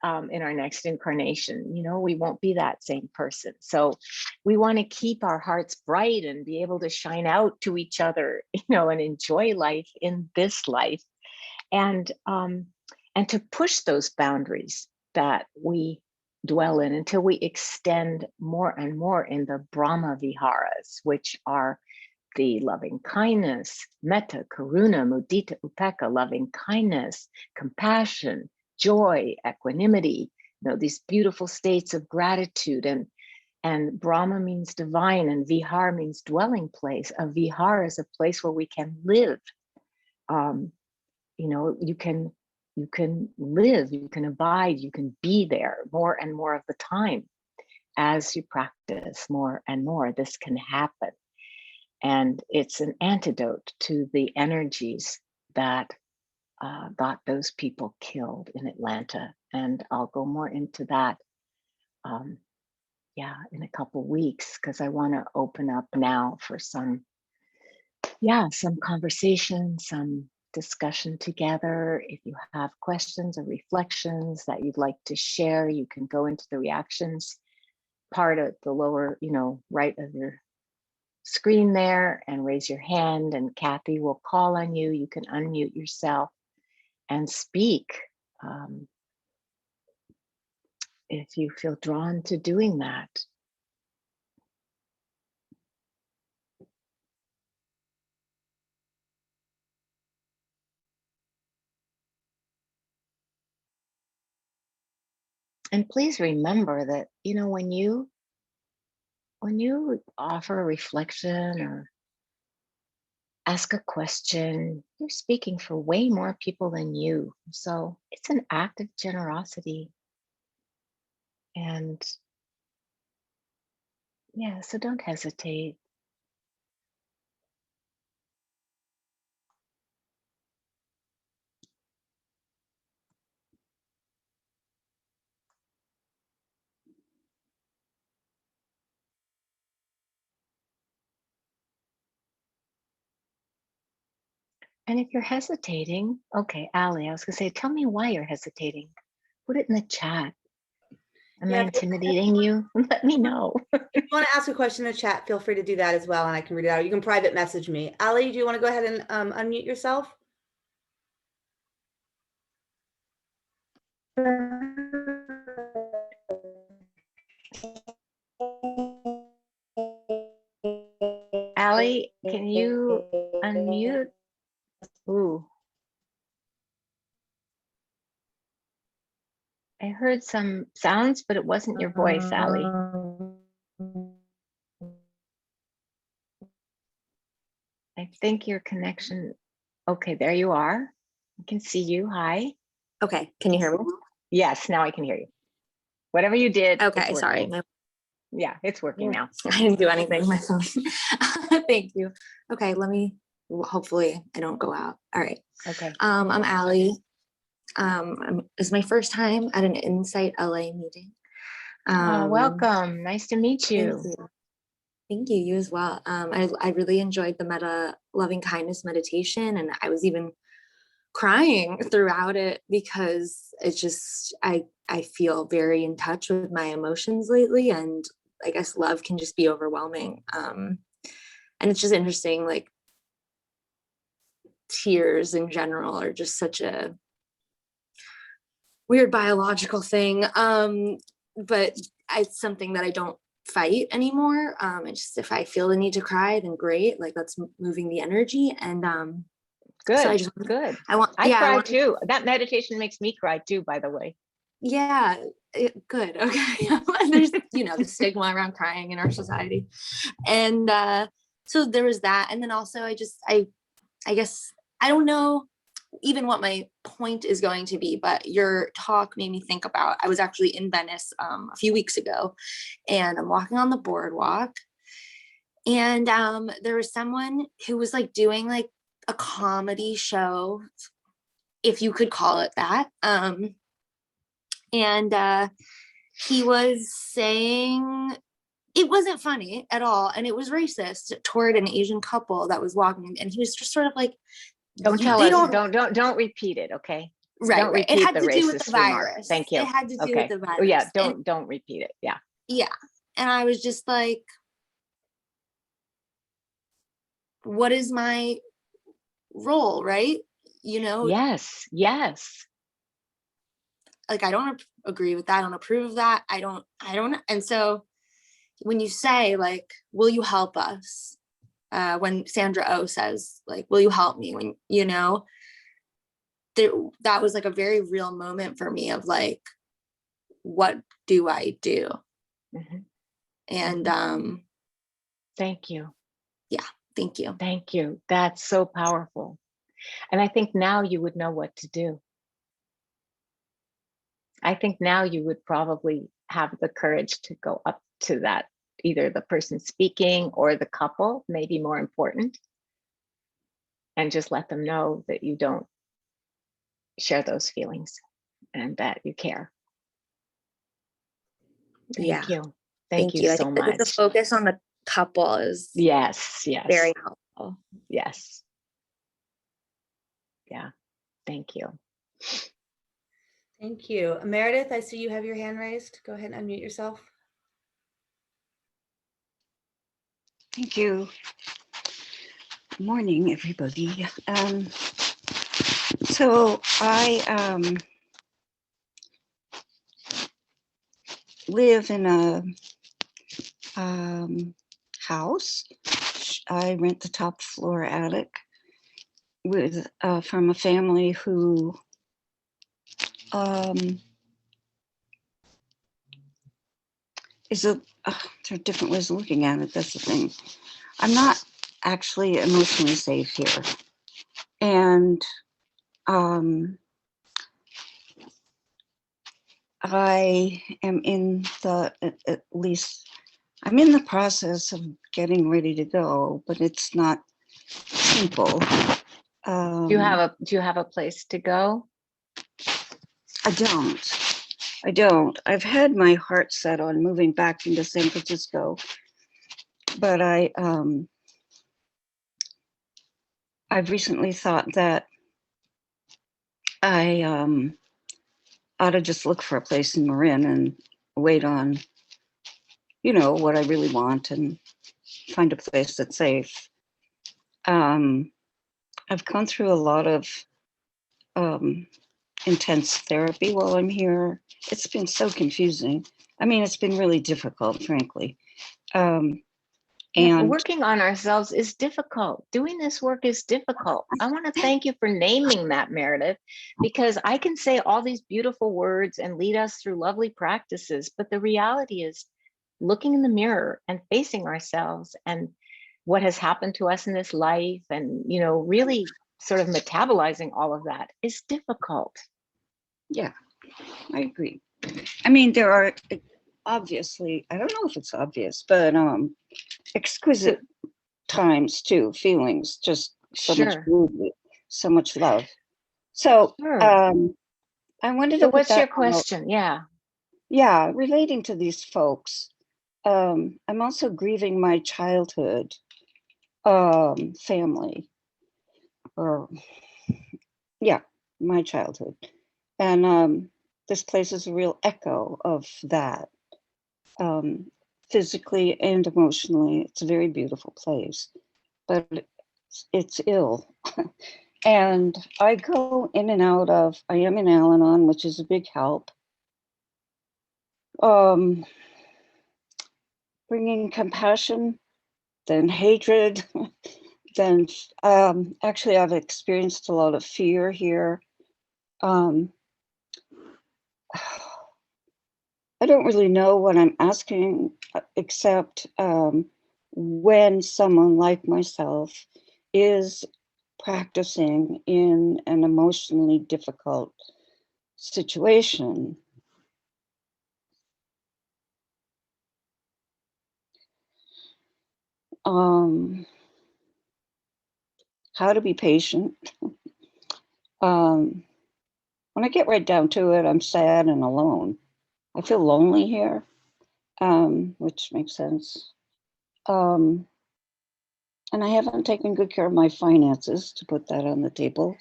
in our next incarnation. You know, we won't be that same person. So we want to keep our hearts bright and be able to shine out to each other, you know, and enjoy life in this life, and to push those boundaries that we dwell in until we extend more and more in the Brahma Viharas, which are the loving kindness, metta, karuna, mudita, upekkha, loving kindness, compassion, joy, equanimity, you know, these beautiful states of gratitude. And Brahma means divine, and Vihar means dwelling place. A Vihar is a place where we can live. You know, you can live, you can abide, you can be there more and more of the time. As you practice more and more, this can happen. And it's an antidote to the energies that got those people killed in Atlanta. And I'll go more into that, in a couple weeks, because I want to open up now for some conversation, some discussion together. If you have questions or reflections that you'd like to share, you can go into the reactions part of the lower, right of your screen there and raise your hand, and Kathy will call on you. You can unmute yourself and speak if you feel drawn to doing that. And please remember that, when you offer a reflection or ask a question, you're speaking for way more people than you. So it's an act of generosity. And so don't hesitate. And if you're hesitating, okay, Ali, I was gonna say, tell me why you're hesitating. Put it in the chat. Am I intimidating you? Let me know. If you want to ask a question in the chat, feel free to do that as well, and I can read it out. You can private message me. Ali, do you want to go ahead and unmute yourself? Ali, can you unmute? Ooh. I heard some sounds, but it wasn't your voice, Ali. I think your connection. Okay, there you are. I can see you. Hi. Okay, can you hear me? Yes, now I can hear you. Whatever you did. Okay, sorry. Yeah, it's working now. I didn't do anything. My phone. Thank you. Okay, hopefully I don't go out. All right. Okay. I'm Ali. It's my first time at an InsightLA meeting. Welcome. Nice to meet you. Thank you. You as well. I really enjoyed the metta loving kindness meditation, and I was even crying throughout it because it's just I feel very in touch with my emotions lately, and I guess love can just be overwhelming. And it's just interesting, like tears in general are just such a weird biological thing. But it's something that I don't fight anymore. It's just if I feel the need to cry, then great. Like that's moving the energy. And Good. so good. I cry too. That meditation makes me cry too, by the way. Yeah, good. Okay. There's, the stigma around crying in our society. And so there was that. And then also I guess, I don't know even what my point is going to be, but your talk made me think about, I was actually in Venice a few weeks ago, and I'm walking on the boardwalk, and there was someone who was like doing like a comedy show, if you could call it that. And he was saying it wasn't funny at all, and it was racist toward an Asian couple that was walking, and he was just sort of like, don't tell us, don't repeat it, okay? Right, don't repeat it had the to do racist with the virus. remark. Thank you. It had to do with the virus. Oh yeah, don't repeat it. Yeah. And I was just like, what is my role, right? Yes. Like, I don't agree with that. I don't approve of that. I don't. And so when you say like, will you help us? When Sandra Oh says like, will you help me? When, that was like a very real moment for me of like, what do I do? Mm-hmm. And thank you. Yeah, thank you. Thank you. That's so powerful. And I think now you would know what to do. I think now you would probably have the courage to go up to that either the person speaking or the couple may be more important. And just let them know that you don't share those feelings and that you care. Yeah. Thank you. Thank you I so think that the much. focus on the couple is Yes, yes. very helpful. Yes. Yeah. Thank you. Thank you. Meredith, I see you have your hand raised. Go ahead and unmute yourself. Thank you. Good morning, everybody. So I live in a house. I rent the top floor attic with from a family who is a. There are different ways of looking at it. That's the thing. I'm not actually emotionally safe here, and I am in the at least. I'm in the process of getting ready to go, but it's not simple. Do you have a place to go? I don't. I've had my heart set on moving back into San Francisco, but I've recently thought that I ought to just look for a place in Marin and wait on, what I really want and find a place that's safe. I've gone through a lot of intense therapy while I'm here. It's been so confusing. I mean, it's been really difficult, frankly. And working on ourselves is difficult. Doing this work is difficult. I want to thank you for naming that, Meredith, because I can say all these beautiful words and lead us through lovely practices, but the reality is looking in the mirror and facing ourselves and what has happened to us in this life, and really sort of metabolizing all of that is difficult. yeah, I agree. I mean, there are obviously, I don't know if it's obvious, but exquisite times too, feelings, just so much Sure. beauty, so much love. So Sure. I wanted So to put what's your that out. question? Yeah, relating to these folks. I'm also grieving my childhood family, or my childhood. And this place is a real echo of that, physically and emotionally. It's a very beautiful place, but it's ill. And I go in and out of, I am in Al-Anon, which is a big help. Bringing compassion, then hatred, then actually I've experienced a lot of fear here. I don't really know what I'm asking, except when someone like myself is practicing in an emotionally difficult situation. How to be patient. When I get right down to it, I'm sad and alone. I feel lonely here, which makes sense. And I haven't taken good care of my finances, to put that on the table.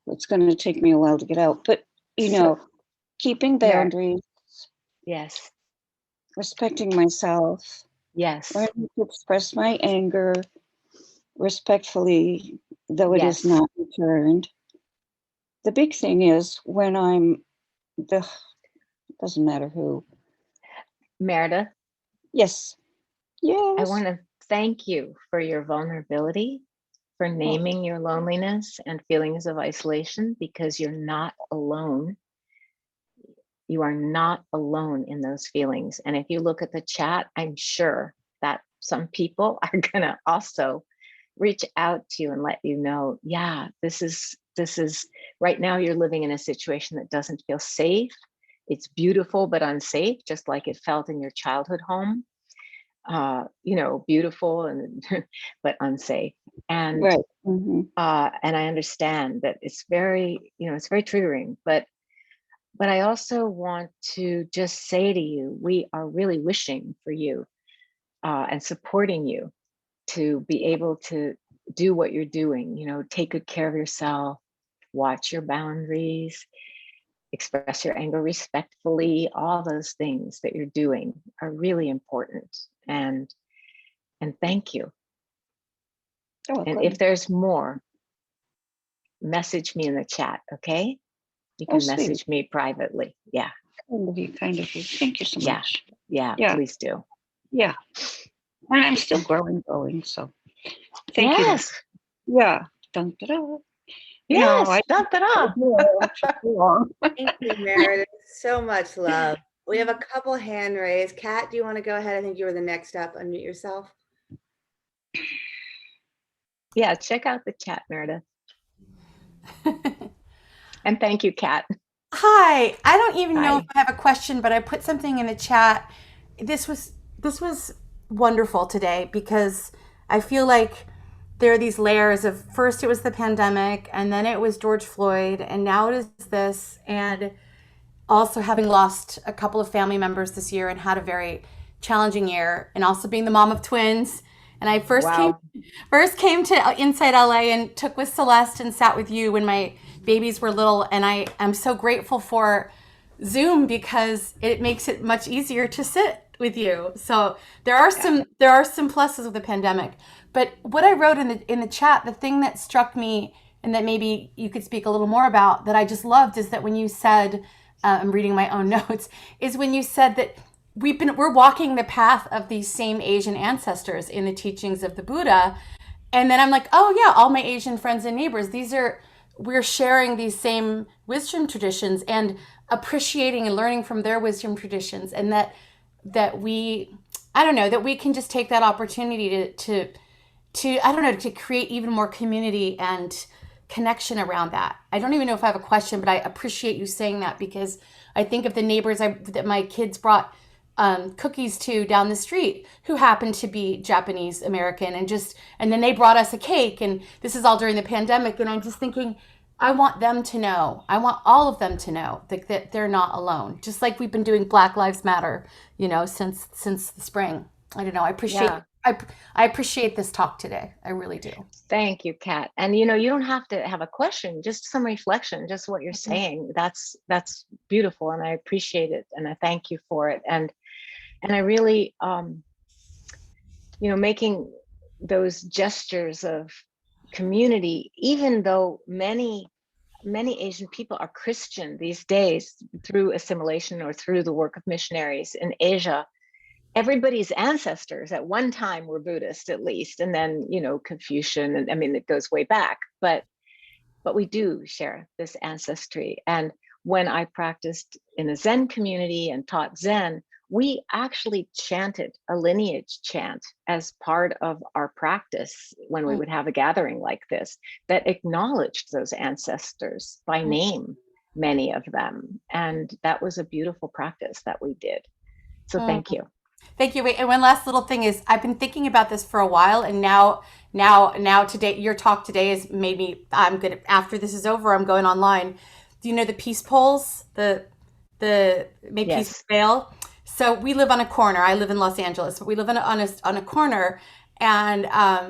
It's going to take me a while to get out, but keeping boundaries. Yes. Respecting myself. Yes. Learning to express my anger respectfully, though it is Yes. not returned. The big thing is when doesn't matter who. Meredith, Yes. I want to thank you for your vulnerability, for naming your loneliness and feelings of isolation, because you're not alone. You are not alone in those feelings. And if you look at the chat, I'm sure that some people are going to also reach out to you and let you know, yeah, this is right now you're living in a situation that doesn't feel safe. It's beautiful, but unsafe, just like it felt in your childhood home. beautiful and but unsafe. And Right. Hmm. and I understand that it's very, it's very triggering, but I also want to just say to you, we are really wishing for you and supporting you to be able to do what you're doing, take good care of yourself, watch your boundaries, express your anger respectfully. All those things that you're doing are really important. And thank you. You're And welcome. if there's more, message me in the chat, okay? You Oh, can sweet. message me privately. Yeah, Kind of you, kind of you. Thank you so yeah, much. yeah, Yeah, please do. yeah. And I'm still growing, so thank you. Yes, Yeah. Dun, da, da. yes, I da da da. for too long. Thank you, Meredith. So much love. We have a couple hand raised. Kat, do you want to go ahead? I think you were the next up. Unmute yourself. Yeah, check out the chat, Meredith. And thank you, Kat. Hi, I don't even know if Hi. I have a question, but I put something in the chat. This was wonderful today because I feel like there are these layers of first it was the pandemic and then it was George Floyd and now it is this, and also having lost a couple of family members this year and had a very challenging year, and also being the mom of twins. And I Wow. first came to InsightLA and took with Celeste and sat with you when my babies were little, and I am so grateful for Zoom because it makes it much easier to sit with you. So there are some pluses of the pandemic. But what I wrote in the chat, the thing that struck me and that maybe you could speak a little more about that I just loved is that when you said, I'm reading my own notes, is when you said that we're walking the path of these same Asian ancestors in the teachings of the Buddha. And then I'm like, oh yeah, all my Asian friends and neighbors, we're sharing these same wisdom traditions and appreciating and learning from their wisdom traditions. And that we, I don't know, that we can just take that opportunity to I don't know, to create even more community and connection around that. I don't even know if I have a question, but I appreciate you saying that because I think of the neighbors that my kids brought cookies to down the street who happened to be Japanese American, and then they brought us a cake, and this is all during the pandemic, and I'm just thinking I want them to know, I want all of them to know that they're not alone, just like we've been doing Black Lives Matter, since the spring. I don't know. Yeah. I appreciate this talk today. I really do. Thank you, Kat. And you don't have to have a question, just some reflection, just what you're saying. That's beautiful, and I appreciate it, and I thank you for it. And I really making those gestures of community, even though many Asian people are Christian these days through assimilation or through the work of missionaries in Asia. Everybody's ancestors at one time were Buddhist, at least, and then Confucian, and I mean it goes way back. But we do share this ancestry. And when I practiced in a Zen community and taught Zen, we actually chanted a lineage chant as part of our practice when we would have a gathering like this that acknowledged those ancestors by name, many of them. And that was a beautiful practice that we did. So thank you. Thank you. Wait, and one last little thing is I've been thinking about this for a while, and now today, your talk today has made me. I'm gonna, after this is over, I'm going online. Do you know the peace polls? The May Peace Yes. Prevail. So we live on a corner. I live in Los Angeles, but we live on a corner, and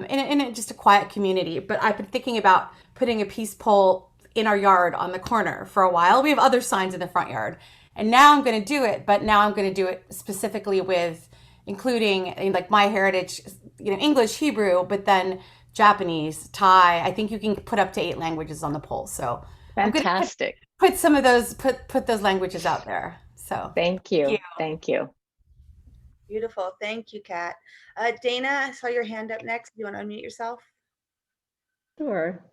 in just a quiet community. But I've been thinking about putting a peace poll in our yard on the corner for a while. We have other signs in the front yard. And now I'm going to do it, but now I'm going to do it specifically with including like my heritage, English, Hebrew, but then Japanese, Thai. I think you can put up to 8 languages on the poll. So Fantastic. I'm going to put some of those, put those languages out there. So Thank you. Thank you. Beautiful. Thank you, Kat. Dana, I saw your hand up next. Do you want to unmute yourself? Sure.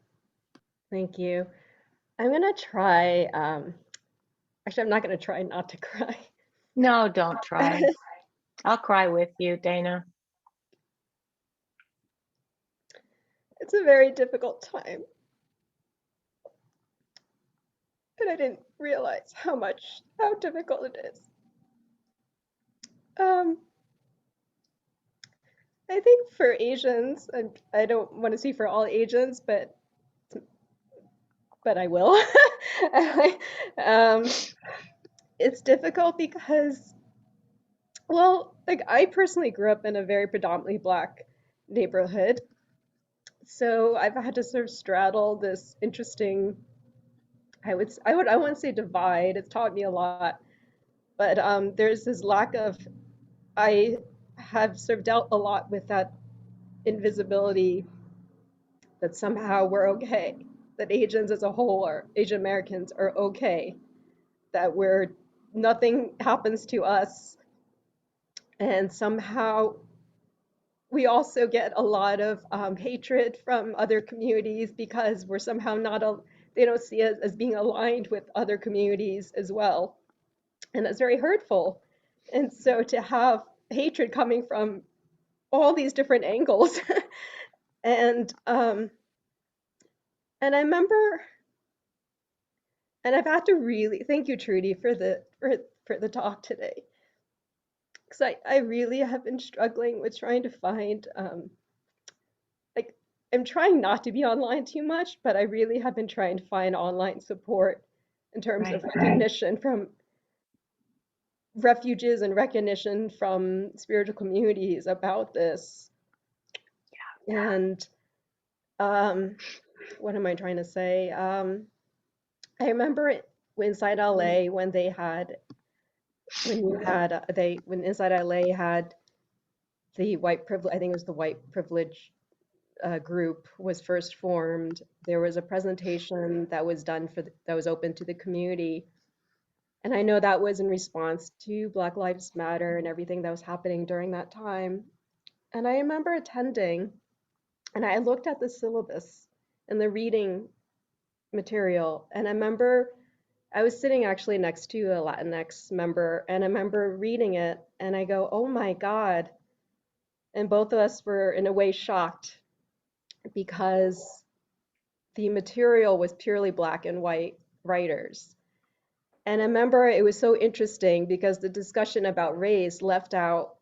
Thank you. I'm going to try, actually, I'm not going to try not to cry. No, don't try. I'll cry with you, Dana. It's a very difficult time. And I didn't realize how difficult it is. I think for Asians, and I don't want to speak for all Asians, but I will. um, it's difficult because, well, like I personally grew up in a very predominantly Black neighborhood, so I've had to sort of straddle this interesting, I wouldn't say divide. It's taught me a lot, but there's this lack of, I have sort of dealt a lot with that invisibility, that somehow we're okay, that Asians as a whole, or Asian Americans are okay, that we're, nothing happens to us. And somehow we also get a lot of hatred from other communities because we're somehow not, they don't see us as being aligned with other communities as well. And that's very hurtful. And so to have hatred coming from all these different angles. and I remember, and I've had to really thank you, Trudy, for the talk today, because I really have been struggling with trying to find like, I'm trying not to be online too much, but I really have been trying to find online support in terms of recognition from refuges and recognition from spiritual communities about this. And what am I trying to say? I remember when InsightLA, when InsightLA had the white privilege, I think it was the white privilege group was first formed, there was a presentation that was done that was open to the community. And I know that was in response to Black Lives Matter and everything that was happening during that time. And I remember attending, and I looked at the syllabus and the reading material, and I remember I was sitting actually next to a Latinx member, and I remember reading it, and I go, oh my God. And both of us were in a way shocked because the material was purely Black and white writers. And I remember it was so interesting because the discussion about race left out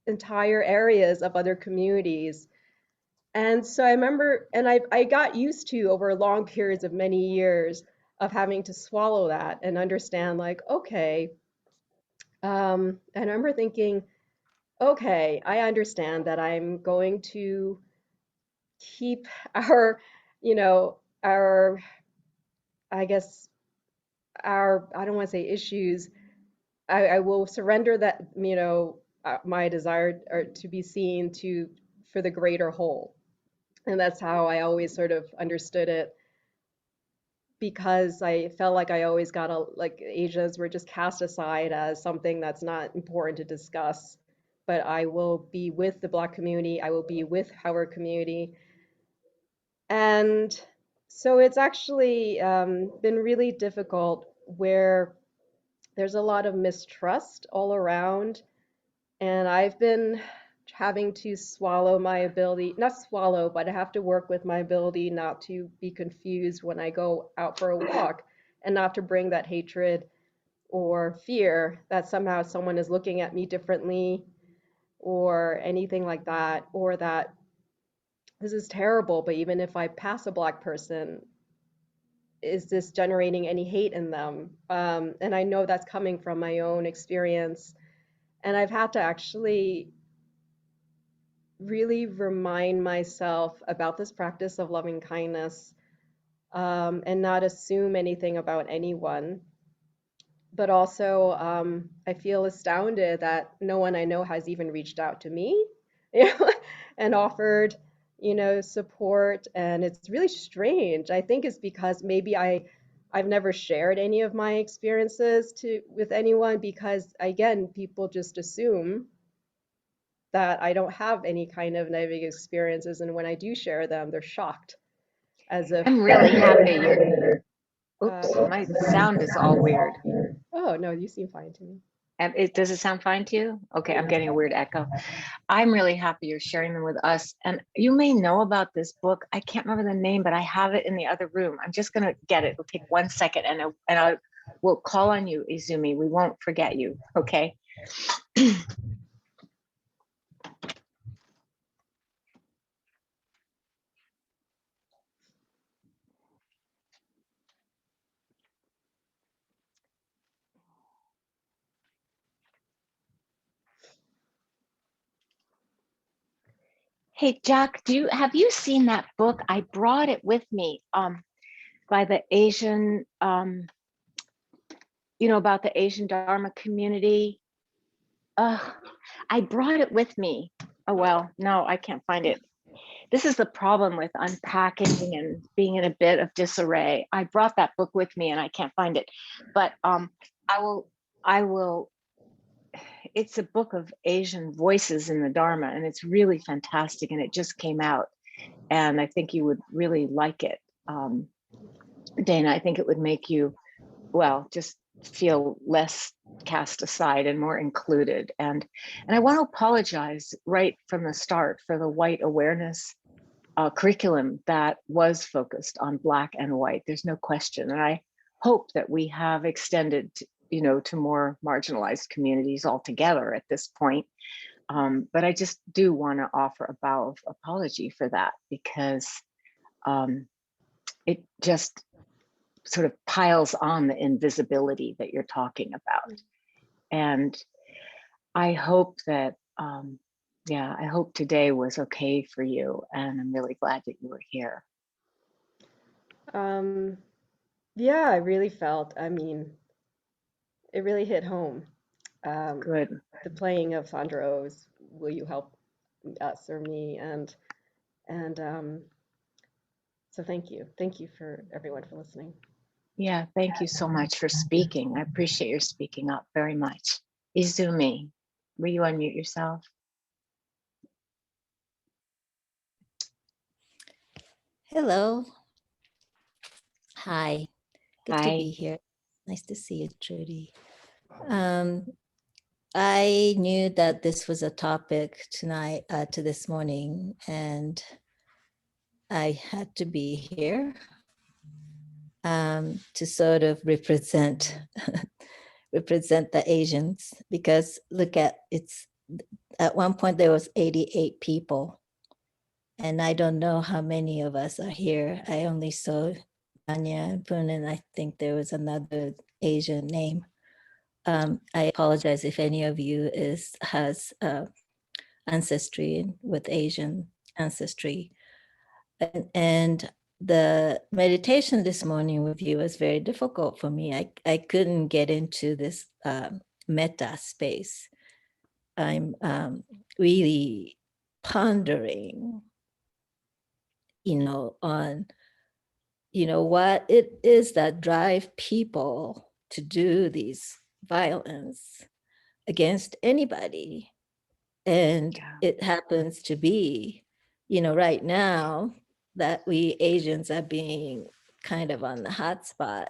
entire areas of other communities. And so I remember, and I got used to over long periods of many years of having to swallow that and understand, like, okay. And I remember thinking, okay, I understand that I'm going to keep our, our, I guess, I don't want to say issues. I will surrender that, my desire to be seen for the greater whole. And that's how I always sort of understood it, because I felt like I always like Asians were just cast aside as something that's not important to discuss. But I will be with the Black community, I will be with our community. And so it's actually been really difficult, where there's a lot of mistrust all around. And I've been having to swallow my ability, not swallow, but I have to work with my ability not to be confused when I go out for a walk, and not to bring that hatred or fear that somehow someone is looking at me differently or anything like that, or that this is terrible, but even if I pass a Black person, is this generating any hate in them? And I know that's coming from my own experience. And I've had to actually really remind myself about this practice of loving kindness, and not assume anything about anyone. But also, I feel astounded that no one I know has even reached out to me, and offered, support. And it's really strange. I think it's because maybe I've never shared any of my experiences with anyone, because again, people just assume that I don't have any kind of negative experiences, and when I do share them, they're shocked, as if I'm really happy you're, oops, my sound is all weird. Oh no, you seem fine to me. Does it sound fine to you? Okay, I'm getting a weird echo. I'm really happy you're sharing them with us. And you may know about this book. I can't remember the name, but I have it in the other room. I'm just going to get it. It'll take 1 second, and I will call on you, Izumi. We won't forget you, okay? Hey, Jack, have you seen that book? I brought it with me by the Asian, about the Asian Dharma community. I brought it with me. Oh, well, no, I can't find it. This is the problem with unpacking and being in a bit of disarray. I brought that book with me and I can't find it, but I will, it's a book of Asian voices in the Dharma, and it's really fantastic, and it just came out, and I think you would really like it. Dana, I think it would make you, just feel less cast aside and more included. And I want to apologize right from the start for the white awareness curriculum that was focused on Black and white. There's no question. And I hope that we have extended, to more marginalized communities altogether at this point. But I just do want to offer a bow of apology for that, because it just sort of piles on the invisibility that you're talking about. And I hope that, I hope today was okay for you. And I'm really glad that you were here. Yeah, I really felt, it really hit home. Good. The playing of Sandro's "Will You Help Us" or me, and so thank you for everyone for listening. Yeah, thank you so much for speaking. I appreciate your speaking up very much. Izumi, will you unmute yourself? Hello. Hi. Good to be Hi. here. Nice to see you, Trudy. I knew that this was a topic tonight, to this morning, and I had to be here to sort of represent the Asians, because look at at one point there was 88 people, and I don't know how many of us are here. I only saw Anya and Poon, and I think there was another Asian name. I apologize if any of you has ancestry with Asian ancestry. And the meditation this morning with you was very difficult for me. I couldn't get into this metta space. I'm really pondering, on what it is that drive people to do these violence against anybody. And it happens to be, right now that we Asians are being kind of on the hot spot.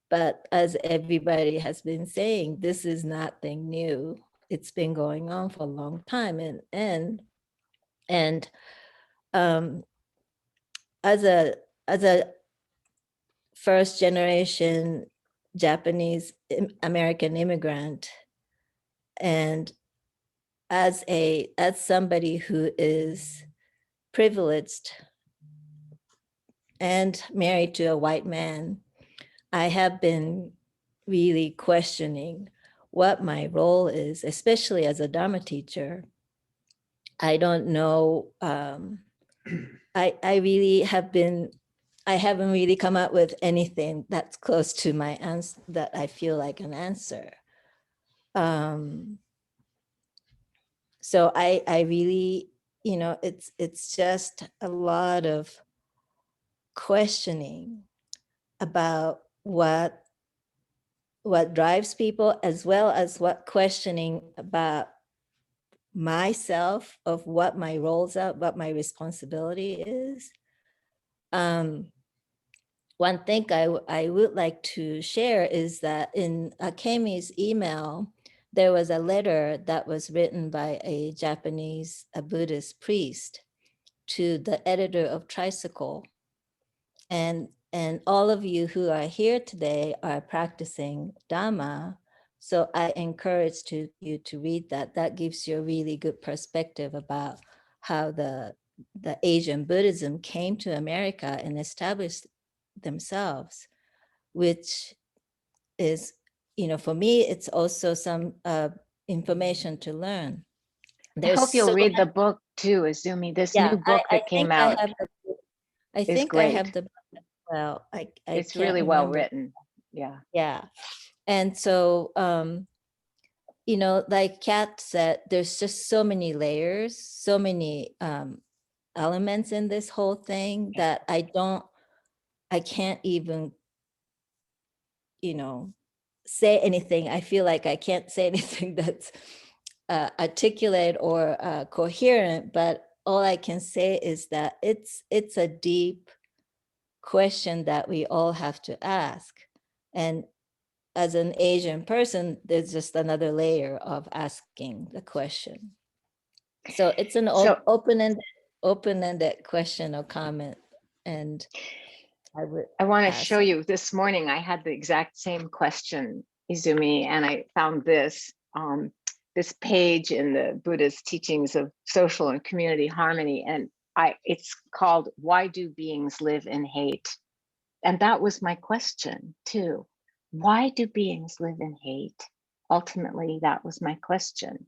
But as everybody has been saying, this is nothing new. It's been going on for a long time. And as a first generation Japanese American immigrant, and as somebody who is privileged and married to a white man, I have been really questioning what my role is, especially as a Dharma teacher. I don't know. I really have been, I haven't really come up with anything that's close to my answer, that I feel like an answer. So I really, it's just a lot of questioning about what drives people, as well as what questioning about myself, of what my roles are, what my responsibility is. One thing I would like to share is that in Akemi's email, there was a letter that was written by a Japanese, Buddhist priest to the editor of Tricycle. And all of you who are here today are practicing Dharma. So I encourage you to read that. That gives you a really good perspective about how the Asian Buddhism came to America and established themselves, which is, for me, it's also some information to learn. I hope There's you'll so read the book too, Izumi. This yeah, new book I that think came I out have I is think I have great. the well, I It's can't really well remember. written. Yeah. Yeah. And so you know, like Kat said, there's just so many layers, so many elements in this whole thing that I can't even, you know, say anything. I feel like I can't say anything that's articulate or coherent, but all I can say is that it's a deep question that we all have to ask. And as an Asian person, there's just another layer of asking the question. So it's an So open-ended question or comment, and I would I want to pass show on. you this morning. I had the exact same question, Izumi, and I found this page in the Buddhist teachings of social and community harmony, and it's called "Why Do Beings Live in Hate?" And that was my question too. Why do beings live in hate? Ultimately, that was my question.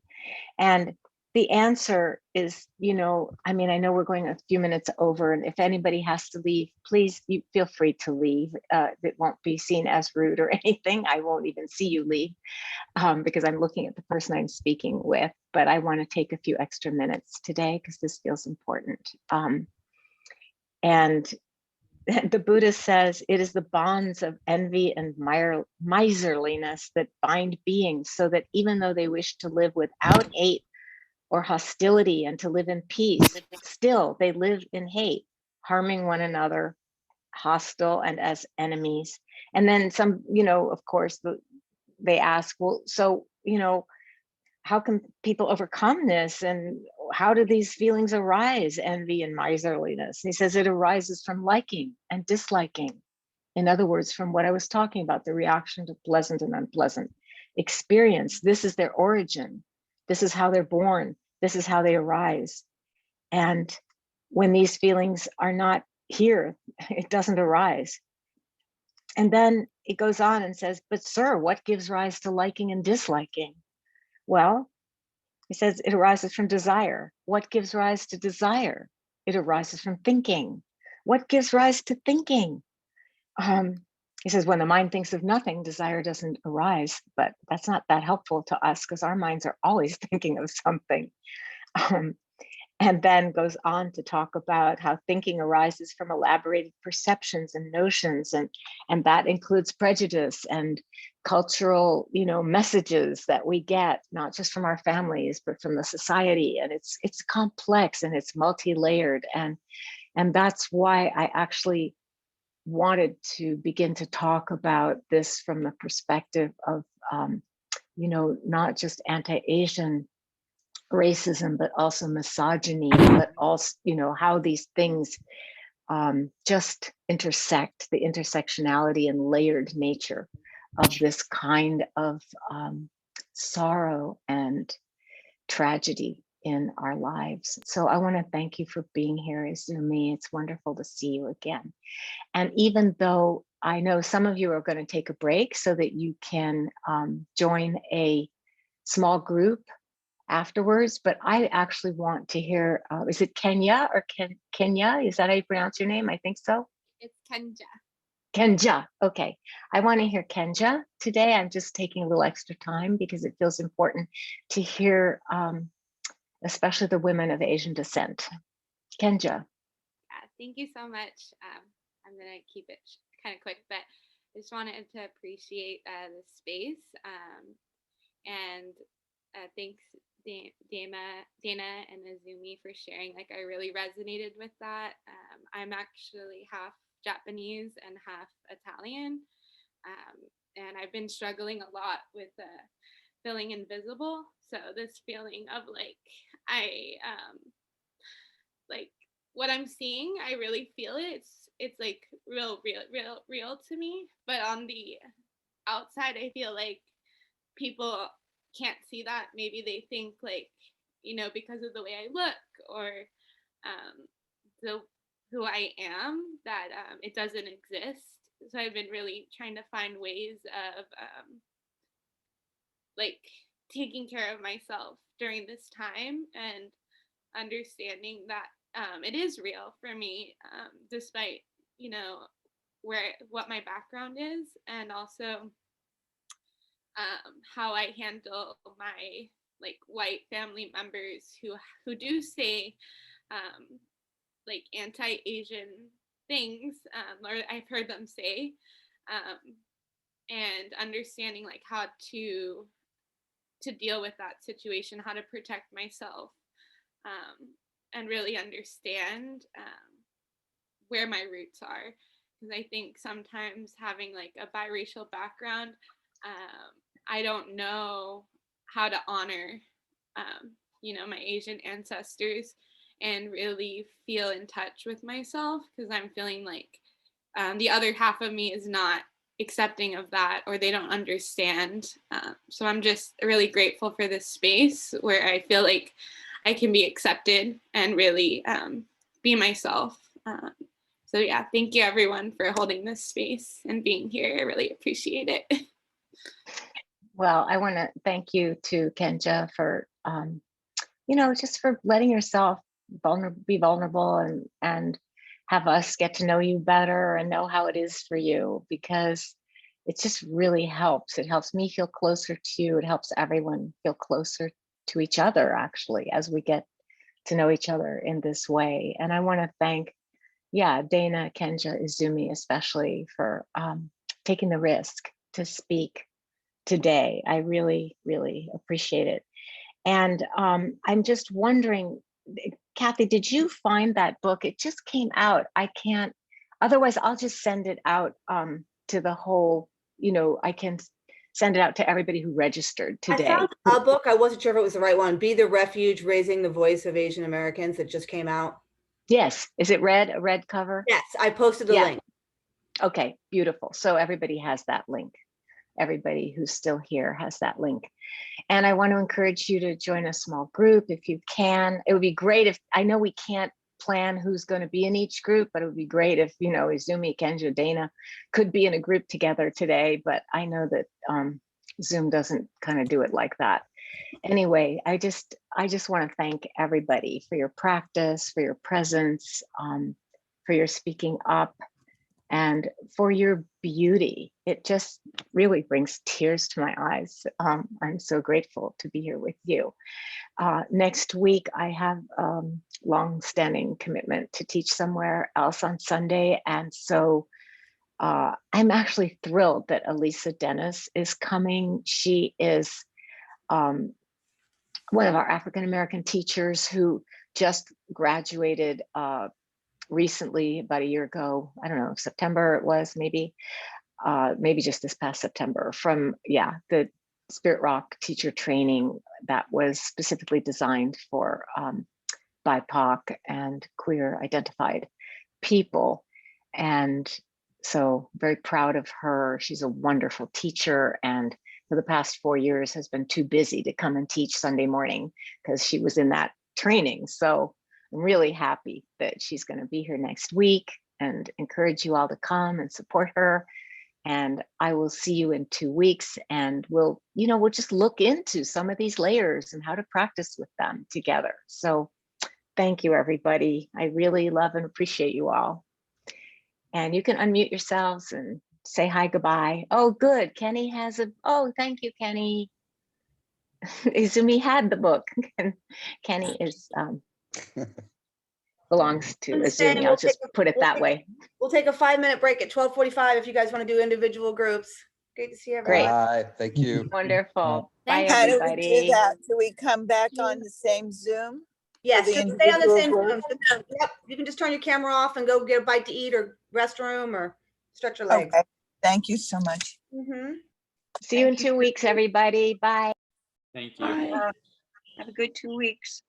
And the answer is, I mean, I know we're going a few minutes over, and if anybody has to leave, please, you feel free to leave. It won't be seen as rude or anything. I won't even see you leave because I'm looking at the person I'm speaking with, but I want to take a few extra minutes today because this feels important. And the Buddha says it is the bonds of envy and miserliness that bind beings, so that even though they wish to live without hate or hostility and to live in peace, still they live in hate, harming one another, hostile and as enemies. And then some, of course, they ask, well, so, how can people overcome this? And how do these feelings arise, envy and miserliness? And he says it arises from liking and disliking. In other words, from what I was talking about, the reaction to pleasant and unpleasant experience. This is their origin. This is how they're born. This is how they arise. And when these feelings are not here, it doesn't arise. And then it goes on and says, but sir, what gives rise to liking and disliking? Well, he says it arises from desire. What gives rise to desire? It arises from thinking. What gives rise to thinking? He says when the mind thinks of nothing, desire doesn't arise, but that's not that helpful to us because our minds are always thinking of something. And then goes on to talk about how thinking arises from elaborated perceptions and notions, and that includes prejudice and cultural, messages that we get, not just from our families, but from the society. And it's complex and it's multi-layered. And that's why I actually wanted to begin to talk about this from the perspective of, not just anti-Asian racism, but also misogyny, but also, how these things just intersect, the intersectionality and layered nature of this kind of sorrow and tragedy in our lives. So I want to thank you for being here, Izumi. It's wonderful to see you again. And even though I know some of you are going to take a break so that you can join a small group afterwards, but I actually want to hear, is it Kenya or Kenya? Is that how you pronounce your name? I think so. It's Kenja. Kenja. Okay. I want to hear Kenja today. I'm just taking a little extra time because it feels important to hear, especially the women of Asian descent. Kenja. Thank you so much. I'm going to keep it kind of quick, but I just wanted to appreciate the space and thanks Dana and Izumi for sharing. Like, I really resonated with that. I'm actually half Japanese and half Italian, and I've been struggling a lot with feeling invisible. So this feeling of like like what I'm seeing, I really feel it. It's like real to me. But on the outside, I feel like people can't see that. Maybe they think like, because of the way I look or who I am, that it doesn't exist. So I've been really trying to find ways of like taking care of myself during this time and understanding that it is real for me, despite, you know, what my background is, and also how I handle my like white family members who do say like anti-Asian things, or I've heard them say, and understanding like how to deal with that situation, how to protect myself, and really understand where my roots are. Because I think sometimes having like a biracial background, I don't know how to honor, you know, my Asian ancestors and really feel in touch with myself, because I'm feeling like the other half of me is not accepting of that, or they don't understand. So I'm just really grateful for this space where I feel like I can be accepted and really be myself. So yeah, thank you everyone for holding this space and being here. I really appreciate it. Well, I want to thank you to Kenja for, you know, just for letting yourself be vulnerable and have us get to know you better and know how it is for you, because it just really helps. It helps me feel closer to you. It helps everyone feel closer to each other, actually, as we get to know each other in this way. And I want to thank, Dana, Kenja, Izumi, especially for taking the risk to speak today. I really, really appreciate it. And I'm just wondering, Kathy, did you find that book? It just came out. I can't, otherwise I'll just send it out to the whole, you know, I can send it out to everybody who registered today. I found a book. I wasn't sure if it was the right one. Be the Refuge, Raising the Voice of Asian Americans, that just came out. Yes. Is it red? A red cover? Yes, I posted the link. Okay, beautiful. So everybody has that link. Everybody who's still here has that link. And I want to encourage you to join a small group if you can. It would be great if, I know we can't plan who's going to be in each group, but it would be great if, you know, Izumi, Kenja, Dana could be in a group together today, but I know that Zoom doesn't kind of do it like that. Anyway, I just want to thank everybody for your practice, for your presence, for your speaking up, and for your beauty. It just really brings tears to my eyes. I'm so grateful to be here with you. Next week, I have long-standing commitment to teach somewhere else on Sunday. And so I'm actually thrilled that Elisa Dennis is coming. She is one of our African-American teachers who just graduated recently, about a year ago. I don't know, September it was, maybe just this past September, from the Spirit Rock teacher training that was specifically designed for BIPOC and queer identified people. And so very proud of her. She's a wonderful teacher, and for the past 4 years has been too busy to come and teach Sunday morning because she was in that training. So I'm really happy that she's going to be here next week, and encourage you all to come and support her. And I will see you in 2 weeks, and we'll just look into some of these layers and how to practice with them together. So thank you, everybody. I really love and appreciate you all. And you can unmute yourselves and say hi, goodbye. Oh, good. Kenny has thank you, Kenny. Izumi had the book. Kenny is belongs to Izumi. I'll just put it that way. We'll take a 5-minute break at 12:45 if you guys want to do individual groups. Great to see everyone. Great. Bye. Thank you. Wonderful. Bye, How do we everybody. do that? Do we come back on the same Zoom? Yes, the just stay on the same individual Zoom. Yep, you can just turn your camera off and go get a bite to eat or restroom or stretch your legs. Okay, thank you so much. See you in 2 weeks, everybody. Bye. Thank you. Have a good 2 weeks.